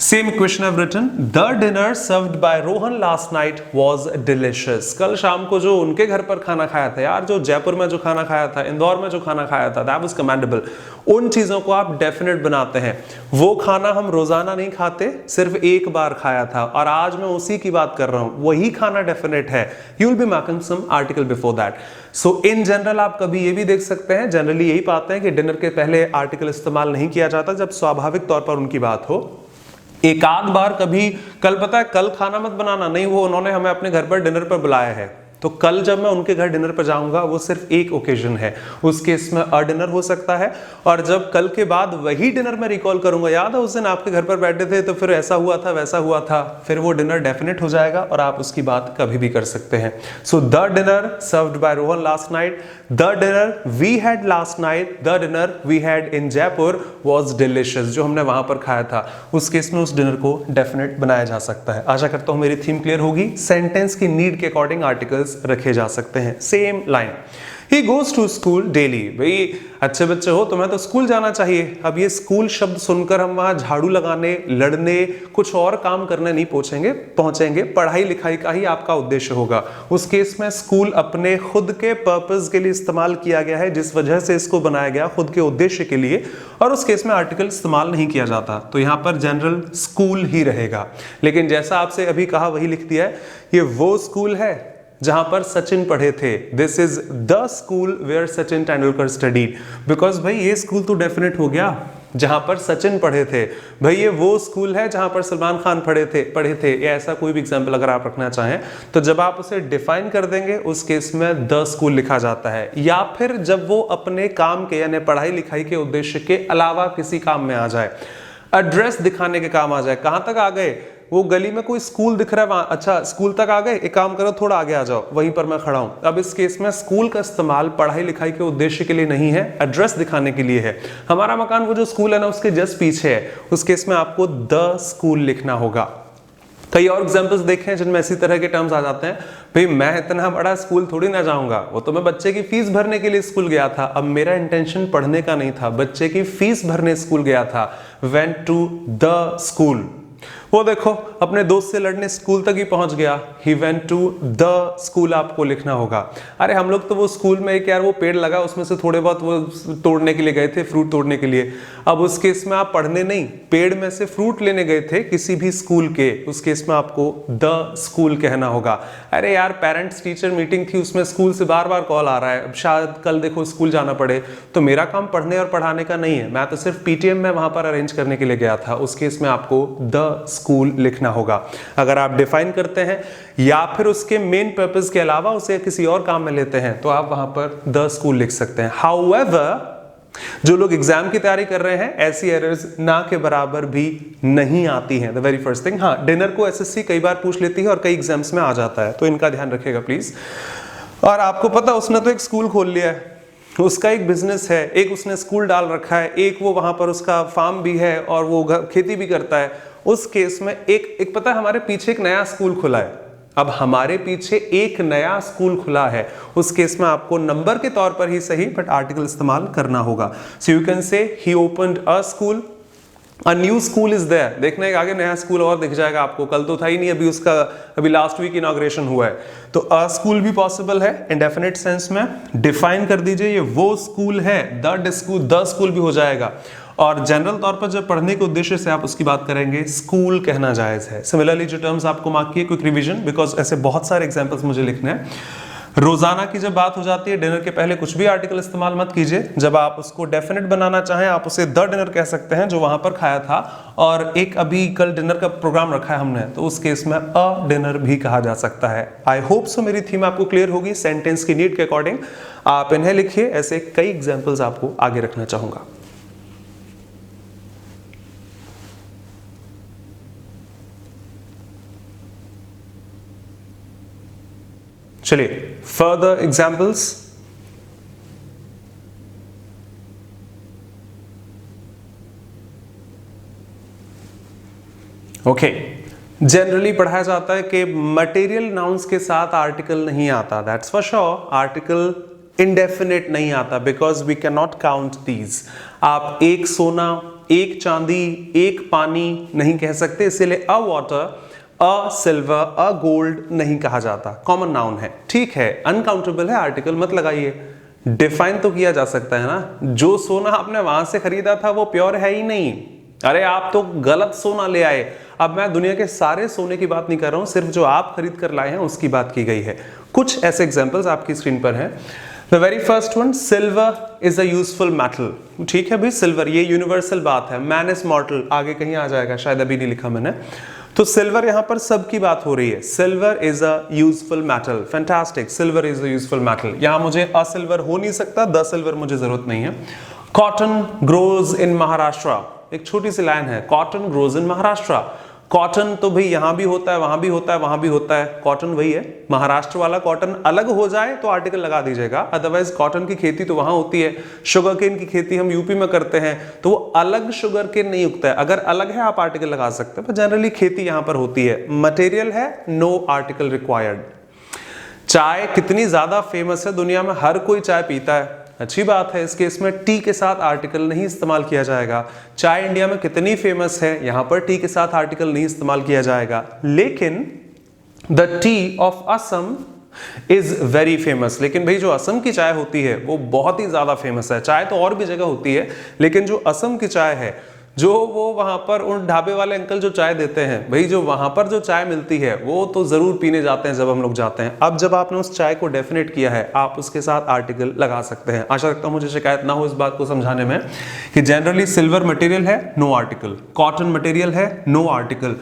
Same question I've written. The dinner served by Rohan last night was delicious. कल शाम को जो उनके घर पर खाना खाया था, यार जो जयपुर में जो खाना खाया था, इंदौर में जो खाना खाया था, that was commendable. उन चीजों को आप डेफिनेट बनाते हैं। वो खाना हम रोजाना नहीं खाते, सिर्फ एक बार खाया था और आज मैं उसी की बात कर रहा हूं, वही खाना डेफिनेट है। You will be making some article before that. So in general आप कभी ये भी देख सकते हैं, जनरली यही पाते हैं कि डिनर के पहले आर्टिकल इस्तेमाल नहीं किया जाता जब स्वाभाविक तौर पर उनकी बात हो। एक आध बार कभी, कल पता है कल खाना मत बनाना, नहीं वो उन्होंने हमें अपने घर पर डिनर पर बुलाया है, तो कल जब मैं उनके घर डिनर पर जाऊंगा वो सिर्फ एक ओकेजन है, उस केस में अ डिनर हो सकता है। और जब कल के बाद वही डिनर में रिकॉल करूंगा, याद है उस दिन आपके घर पर बैठे थे तो फिर ऐसा हुआ था वैसा हुआ था, फिर वो डिनर डेफिनेट हो जाएगा और आप उसकी बात कभी भी कर सकते हैं। So the dinner served by Rohan last night, the dinner we had last night, the dinner we had in Jaipur was delicious. जो हमने वहां पर खाया था उस केस में उस डिनर को डेफिनेट बनाया जा सकता है। आशा करता हूं मेरी थीम क्लियर होगी। सेंटेंस की नीड के अकॉर्डिंग आर्टिकल्स रखे जा सकते हैं। Same line, he goes to school daily. भाई अच्छे बच्चे हो, तुम्हें तो स्कूल जाना चाहिए। अब ये स्कूल शब्द सुनकर हम वहां झाड़ू लगाने, लड़ने, कुछ और काम करने नहीं पहुंचेंगे। पढ़ाई लिखाई का ही आपका उद्देश्य होगा। उस केस में स्कूल अपने खुद के पर्पस के लिए इस्तेमाल किया गया है, जिस वजह से इसको बनाया गया खुद के उद्देश्य के लिए, और उस केस में आर्टिकल इस्तेमाल नहीं किया जाता, तो यहां पर जनरल स्कूल ही रहेगा। लेकिन जैसा आपसे अभी कहा वही लिख दिया है, ये वो स्कूल है जहां पर सचिन पढ़े थे। This is the school where Sachin Tendulkar studied. Because भाई ये स्कूल तो डेफिनेट हो गया जहां पर सचिन पढ़े थे। भाई ये वो स्कूल है जहां पर सलमान खान पढ़े थे। या ऐसा कोई भी एग्जाम्पल अगर आप रखना चाहें तो जब आप उसे डिफाइन कर देंगे उस केस में द स्कूल लिखा जाता है। या फिर जब वो अपने काम के यानी पढ़ाई लिखाई के उद्देश्य के अलावा किसी काम में आ जाए, एड्रेस दिखाने के काम आ जाए। कहां तक आ गए, वो गली में कोई स्कूल दिख रहा है वहां, अच्छा स्कूल तक आ गए, एक काम करो थोड़ा आगे आ जाओ, वहीं पर मैं खड़ा हूं। अब इस केस में स्कूल का इस्तेमाल पढ़ाई लिखाई के उद्देश्य के लिए नहीं है, एड्रेस दिखाने के लिए है। हमारा मकान वो जो स्कूल है ना उसके जस्ट पीछे है, उस केस में आपको द स्कूल लिखना होगा। कई और एग्जांपल्स देखें जिनमें इसी तरह के टर्म्स आ जाते हैं। भाई मैं इतना बड़ा स्कूल थोड़ी ना जाऊंगा, वो तो मैं बच्चे की फीस भरने के लिए स्कूल गया था। अब मेरा इंटेंशन पढ़ने का नहीं था, बच्चे की फीस भरने स्कूल गया था। Went to the school. वो देखो अपने दोस्त से लड़ने स्कूल तक ही पहुंच गया। He went to the school आपको लिखना होगा। अरे हम लोग तो वो स्कूल में एक यार वो पेड़ लगा उसमें से थोड़े बहुत वो तोड़ने के लिए गए थे, फ्रूट तोड़ने के लिए। अब उस केस में आप पढ़ने नहीं, पेड़ में से फ्रूट लेने गए थे किसी भी स्कूल के, उस केस में आपको द स्कूल कहना होगा। अरे यार पेरेंट्स टीचर मीटिंग थी, उसमें स्कूल से बार बार कॉल आ रहा है, अब शायद कल देखो स्कूल जाना पड़े, तो मेरा काम पढ़ने और पढ़ाने का नहीं है, मैं तो सिर्फ पीटीएम में वहां पर अरेंज करने के लिए गया था। उस केस में आपको द स्कूल लिखना होगा। अगर आप डिफाइन करते हैं या फिर उसके मेन पर्पस के अलावा उसे किसी और काम में लेते हैं तो आप वहां पर द स्कूल लिख सकते हैं। हाउएवर जो लोग एग्जाम की तैयारी कर रहे हैं ऐसी एरर्स ना के बराबर भी नहीं आती हैं। द वेरी फर्स्ट थिंग, हाँ डिनर को एसएससी कई बार पूछ लेती है और कई एग्जाम्स में आ जाता है, तो इनका ध्यान रखिएगा प्लीज। और आपको पता उसने तो एक स्कूल खोल लिया है, उसका एक बिजनेस है, एक उसने स्कूल डाल रखा है, एक वो वहां पर उसका फार्म भी है और वो खेती भी करता है। उस केस में एक पता है हमारे पीछे एक नया स्कूल खुला है। अब हमारे पीछे एक नया स्कूल खुला है, उस केस में आपको नंबर के तौर पर ही सही बट आर्टिकल इस्तेमाल करना होगा। सो you can say he opened a school, a new school is there. देखने के आगे नया स्कूल और दिख जाएगा आपको, कल तो था ही नहीं, अभी लास्ट वीक इनॉग्रेशन हुआ है। तो अ स्कूल भी पॉसिबल है इंडेफिनिट सेंस में। डिफाइन कर दीजिए ये वो स्कूल है, द स्कूल भी हो जाएगा। और जनरल तौर पर जब पढ़ने के उद्देश्य से आप उसकी बात करेंगे स्कूल कहना जायज है। सिमिलरली जो टर्म्स आपको मार्क किए, क्विक रिवीजन, बिकॉज ऐसे बहुत सारे एग्जांपल्स मुझे लिखने हैं। रोजाना की जब बात हो जाती है, डिनर के पहले कुछ भी आर्टिकल इस्तेमाल मत कीजिए। जब आप उसको डेफिनेट बनाना चाहें, आप उसे द डिनर कह सकते हैं जो वहां पर खाया था, और एक अभी कल डिनर का प्रोग्राम रखा है हमने, तो उस केस में अ डिनर भी कहा जा सकता है। आई होप सो मेरी थीम आपको क्लियर होगी सेंटेंस की नीड के अकॉर्डिंग। आप इन्हें लिखिए, ऐसे कई एग्जाम्पल्स आपको आगे रखना चाहूंगा। चलिए फर्दर एग्जाम्पल्स। ओके, जनरली पढ़ाया जाता है कि मटेरियल नाउन्स के साथ आर्टिकल नहीं आता। That's for sure, article indefinite नहीं आता because we can not count these. आप एक सोना, एक चांदी, एक पानी नहीं कह सकते, इसीलिए अ water, a silver, a gold नहीं कहा जाता। कॉमन नाउन है, ठीक है, अनकाउंटेबल है, आर्टिकल मत लगाइए। डिफाइन तो किया जा सकता है ना। जो सोना आपने वहां से खरीदा था वो प्योर है ही नहीं। अरे आप तो गलत सोना ले आए। अब मैं दुनिया के सारे सोने की बात नहीं कर रहा हूं, सिर्फ जो आप खरीद कर लाए हैं उसकी बात की गई है। कुछ ऐसे एग्जाम्पल्स आपकी स्क्रीन पर हैं। The very first one, silver is a useful metal. ठीक है भाई, सिल्वर ये यूनिवर्सल बात है। मैन इज मॉर्टल आगे कहीं आ जाएगा, शायद अभी नहीं लिखा मैंने। तो सिल्वर यहां पर सबकी बात हो रही है। Silver is a useful metal, fantastic, silver is a useful metal. यहां मुझे अ सिल्वर हो नहीं सकता, द सिल्वर मुझे जरूरत नहीं है। कॉटन ग्रोज इन महाराष्ट्र, एक छोटी सी लाइन है, cotton grows in Maharashtra. Cotton तो भाई यहां भी होता है, वहां भी होता है, वहां भी होता है, कॉटन वही है। महाराष्ट्र वाला कॉटन अलग हो जाए तो आर्टिकल लगा दीजिएगा, अदरवाइज कॉटन की खेती तो वहां होती है। शुगर केन की खेती हम यूपी में करते हैं, तो वो अलग शुगर केन नहीं उगता है। अगर अलग है आप आर्टिकल लगा सकते हैं, पर जनरली खेती यहां पर होती है। मटेरियल है, नो आर्टिकल रिक्वायर्ड। चाय कितनी ज्यादा फेमस है दुनिया में, हर कोई चाय पीता है, अच्छी बात है। इस केस में टी के साथ आर्टिकल नहीं इस्तेमाल किया जाएगा। चाय इंडिया में कितनी फेमस है, यहां पर टी के साथ आर्टिकल नहीं इस्तेमाल किया जाएगा। लेकिन the T of Assam is very famous, लेकिन भाई जो असम की चाय होती है वो बहुत ही ज्यादा फेमस है। चाय तो और भी जगह होती है, लेकिन जो असम की चाय है, जो वो वहां पर उन ढाबे वाले अंकल जो चाय देते हैं, भाई जो वहां पर जो चाय मिलती है वो तो जरूर पीने जाते हैं जब हम लोग जाते हैं। अब जब आपने उस चाय को डेफिनेट किया है, आप उसके साथ आर्टिकल लगा सकते हैं। आशा रखता हूं मुझे शिकायत ना हो इस बात को समझाने में कि जनरली सिल्वर मटेरियल है, नो आर्टिकल। कॉटन मटेरियल है, नो आर्टिकल।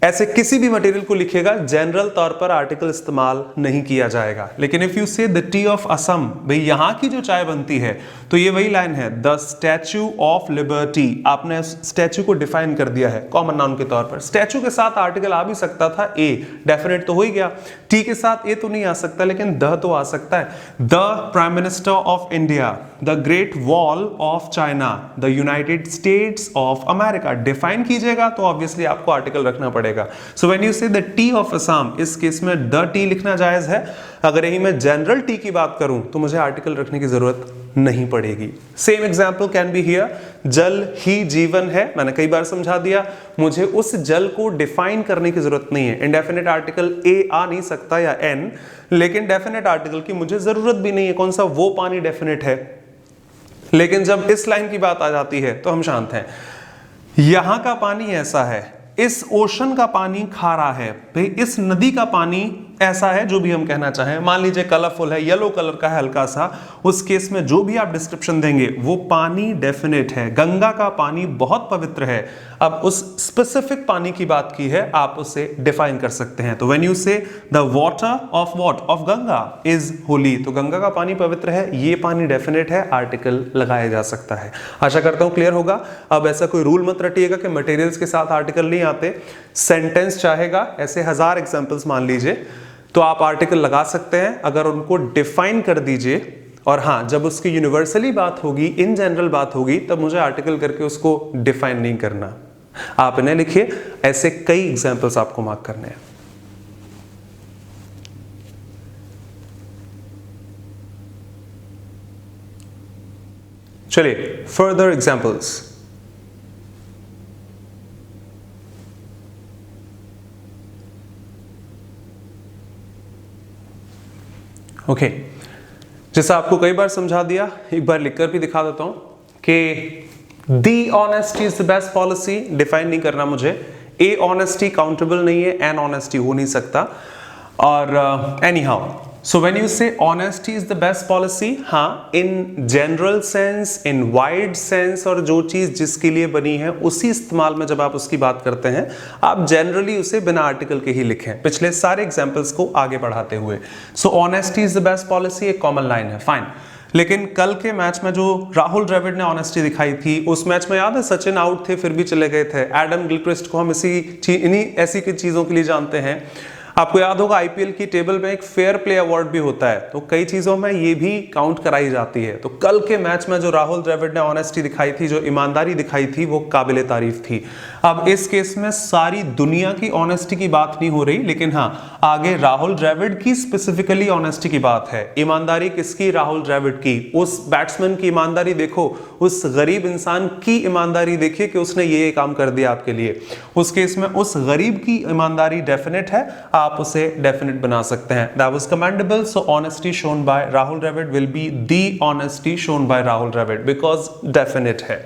ऐसे किसी भी मटेरियल को लिखिएगा, जनरल तौर पर आर्टिकल इस्तेमाल नहीं किया जाएगा। लेकिन इफ यू से द टी ऑफ असम, भाई यहां की जो चाय बनती है, तो ये वही लाइन है, द स्टैच्यू ऑफ लिबर्टी। आपने स्टैच्यू को डिफाइन कर दिया है कॉमन नाउन के तौर पर। स्टैच्यू के साथ आर्टिकल आ भी सकता था, ए डेफिनेट तो हो ही गया। टी के साथ ए तो नहीं आ सकता, लेकिन द तो आ सकता है। The prime minister of India, the great wall of China, the United states of America. Define कीजिएगा तो ऑब्वियसली आपको आर्टिकल रखना पड़ेगा। सो व्हेन यू से द टी ऑफ असम, इस केस में द टी लिखना जायज है। अगर यही मैं जनरल टी की बात करूं तो मुझे आर्टिकल रखने की जरूरत नहीं पड़ेगी। Same example can be here, जल ही जीवन है, मैंने कई बार समझा दिया। मुझे उस जल को डिफाइन करने की जरूरत नहीं है। इंडेफिनिट आर्टिकल ए आ नहीं सकता या एन, लेकिन डेफिनेट आर्टिकल की मुझे जरूरत भी नहीं है। कौन सा वो पानी डेफिनेट है। लेकिन जब इस लाइन की बात आ जाती है तो हम शांत हैं। यहां का पानी ऐसा है, इस ओशन का पानी खारा है, भाई इस नदी का पानी ऐसा है, जो भी हम कहना चाहें। मान लीजिए कलरफुल है, येलो कलर का है हल्का सा, उस केस में जो भी आप डिस्क्रिप्शन देंगे वो पानी डेफिनेट है। गंगा का पानी बहुत पवित्र है, अब उस स्पेसिफिक पानी की बात की है, आप उसे डिफाइन कर सकते हैं। तो व्हेन यू से the water of what, of Ganga is Holi, तो गंगा का पानी पवित्र है, ये पानी डेफिनेट है, आर्टिकल लगाया जा सकता है। आशा करता हूं क्लियर होगा। अब ऐसा कोई रूल मत रटिएगा कि मटेरियल्स के साथ आर्टिकल नहीं आते। सेंटेंस चाहेगा, ऐसे 1000 एग्जाम्पल्स मान लीजिए, तो आप आर्टिकल लगा सकते हैं अगर उनको डिफाइन कर दीजिए। और हाँ, जब उसकी यूनिवर्सली बात होगी, इन जनरल बात होगी, तब मुझे आर्टिकल करके उसको डिफाइन नहीं करना। आप इन्हें लिखिए, ऐसे कई एग्जाम्पल्स आपको मार्क करने हैं। चलिए फर्दर एग्जाम्पल्स। ओके, जैसा आपको कई बार समझा दिया, एक बार लिखकर भी दिखा देता हूं कि the honesty is the best policy. Define नहीं करना मुझे। ए ऑनेस्टी काउंटेबल नहीं है, एन ऑनेस्टी हो नहीं सकता। और any how, So when you say honesty is the best policy, हाँ, in general sense, in wide sense, और जो चीज जिसके लिए बनी है उसी इस्तेमाल में जब आप उसकी बात करते हैं, आप जनरली उसे बिना आर्टिकल के ही लिखें, पिछले सारे एग्जाम्पल्स को आगे बढ़ाते हुए. So honesty is the best policy एक कॉमन लाइन है, फाइन. लेकिन कल के मैच में जो राहुल द्रविड़ ने ऑनेस्टी दिखाई थी, उस मैच में याद है सचिन आउट थे फिर भी चले गए थे. एडम गिलक्रिस्ट को हम इन्हीं ऐसी की चीजों के लिए जानते हैं. आपको याद होगा आईपीएल की टेबल में एक फेयर प्ले अवार्ड भी होता है, तो कई चीजों में ये भी काउंट कराई जाती है. तो कल के मैच में जो राहुल द्रविड़ ने ऑनेस्टी दिखाई थी, जो ईमानदारी दिखाई थी, वो काबिले तारीफ थी. अब इस केस में सारी दुनिया की ऑनेस्टी की बात नहीं हो रही, लेकिन हाँ, आगे राहुल द्रविड़ की स्पेसिफिकली ऑनेस्टी की बात है. ईमानदारी किसकी? राहुल द्रविड़ की. उस बैट्समैन की ईमानदारी देखो, उस गरीब इंसान की ईमानदारी देखिए कि उसने ये काम कर दिया आपके लिए. उस केस में उस गरीब की ईमानदारी डेफिनेट है, आप उसे डेफिनेट बना सकते हैं. That was commendable. So honesty shown by Rahul Dravid will be the honesty shown by Rahul Dravid because definite है.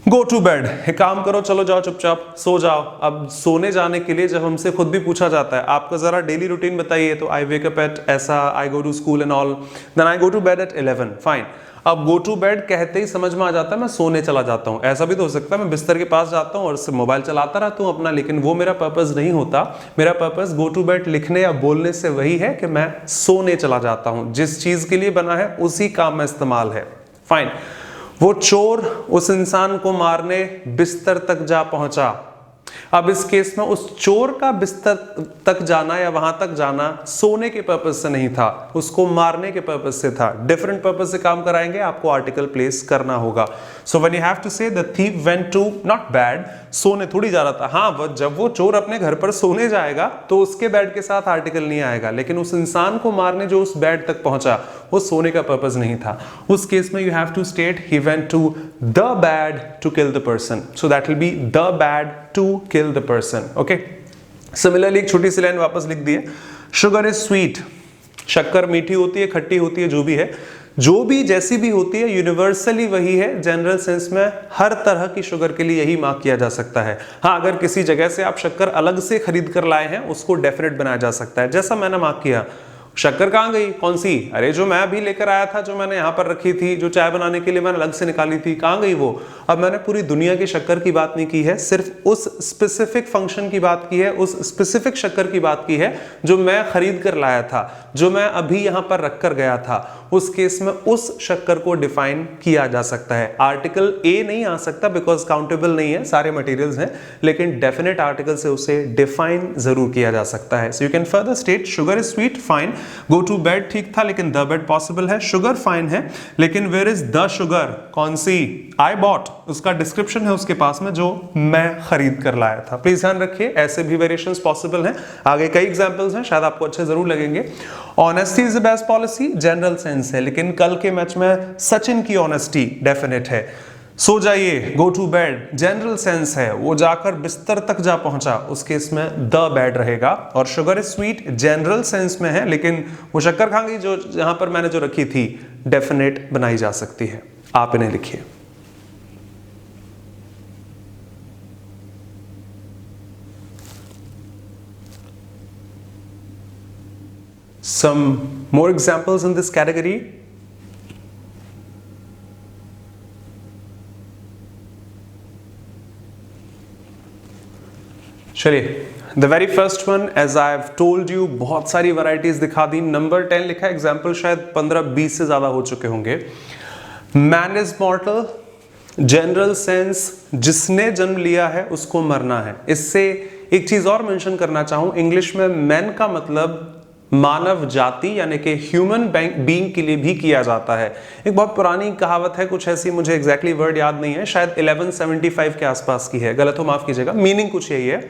Go to bed. एक काम करो, चलो जाओ चुपचाप सो जाओ. अब सोने जाने के लिए जब हमसे खुद भी पूछा जाता है आपका जरा डेली रूटीन बताइए, तो I wake up at ऐसा, I go to school and all, then I go to bed at 11. Fine. अब गो टू बेड कहते ही समझ में आ जाता है मैं सोने चला जाता हूँ. ऐसा भी तो हो सकता है मैं बिस्तर के पास जाता हूँ और मोबाइल चलाता रहता हूँ अपना, लेकिन वो मेरा पर्पस नहीं होता. मेरा पर्पस गो टू बेड लिखने या बोलने से वही है कि मैं सोने चला जाता हूँ. जिस चीज के लिए बना है उसी काम में इस्तेमाल है. फाइन. वो चोर उस इंसान को मारने बिस्तर तक जा पहुंचा. अब इस केस में उस चोर का बिस्तर तक जाना या वहां तक जाना सोने के पर्पस से नहीं था, उसको मारने के पर्पस से था. डिफरेंट पर्पस से काम कराएंगे, आपको आर्टिकल प्लेस करना होगा. So when you have to say the thief went to, not bad, सोने थोड़ी जा रहा था. हाँ, जब वो चोर अपने घर पर सोने जाएगा तो उसके बेड के साथ आर्टिकल नहीं आएगा, लेकिन उस इंसान को मारने जो उस बेड तक पहुंचा वो सोने का पर्पस नहीं था. उस केस में you have to state he went to the bed to kill the person. So that will be the bed to kill the person. Okay. Similarly एक छोटी सी लाइन वापस लिख दी है. Sugar is sweet. शक्कर मीठी होती है, खट्टी होती है, जो भी है, जो भी जैसी भी होती है, यूनिवर्सली वही है. जनरल सेंस में हर तरह की शुगर के लिए यही मार्क किया जा सकता है. हाँ, अगर किसी जगह से आप शक्कर अलग से खरीद कर लाए हैं उसको डेफिनेट बनाया जा सकता है. जैसा मैंने मार्क किया, शक्कर कहाँ गई? कौन सी? अरे जो मैं अभी लेकर आया था, जो मैंने यहाँ पर रखी थी, जो चाय बनाने के लिए मैंने अलग से निकाली थी, कहाँ गई वो? अब मैंने पूरी दुनिया की शक्कर की बात नहीं की है, सिर्फ उस स्पेसिफिक फंक्शन की बात की है, उस स्पेसिफिक शक्कर की बात की है जो मैं खरीद कर लाया था, जो मैं अभी यहाँ पर रख कर गया था. उस केस में उस शक्कर को डिफाइन किया जा सकता है. आर्टिकल ए नहीं आ सकता बिकॉज काउंटेबल नहीं है, सारे मटेरियल्स हैं, लेकिन डेफिनेट आर्टिकल से उसे डिफाइन जरूर किया जा सकता है. So you can further state sugar is sweet, fine. Go to bed ठीक था, लेकिन द बेड पॉसिबल है. शुगर फाइन है, लेकिन वेयर इज द शुगर? कौन सी? आई बॉट, उसका डिस्क्रिप्शन है उसके पास में, जो मैं खरीद कर लाया था. प्लीज ध्यान रखिए, ऐसे भी वेरिएशंस पॉसिबल हैं. आगे कई एग्जांपल्स हैं, शायद आपको अच्छे जरूर लगेंगे. Honesty is the best policy, general sense है, लेकिन कल के मैच में सचिन की ऑनेस्टी डेफिनेट है. सो जाइए, go to bed, general sense है, वो जाकर बिस्तर तक जा पहुंचा, उस केस में द बेड रहेगा. और sugar is sweet general sense में है, लेकिन वो शक्कर खा गई जो यहां पर मैंने जो रखी थी, डेफिनेट बनाई जा सकती है. आप इन्हें लिखिए. Some more examples in this category. चलिए, the very first one, as I have told you, बहुत सारी वैरायटीज दिखा दी. नंबर 10 लिखा है, एग्जाम्पल शायद 15-20 से ज्यादा हो चुके होंगे. मैन इज मॉर्टल, जनरल सेंस, जिसने जन्म लिया है उसको मरना है. इससे एक चीज और मेंशन करना चाहूं, इंग्लिश में मैन का मतलब मानव जाति यानी कि ह्यूमन बीइंग के लिए भी किया जाता है. एक बहुत पुरानी कहावत है, कुछ ऐसी, मुझे एग्जैक्टली वर्ड याद नहीं है, शायद 1175 के आसपास की है, गलत हो माफ कीजिएगा. मीनिंग कुछ यही है,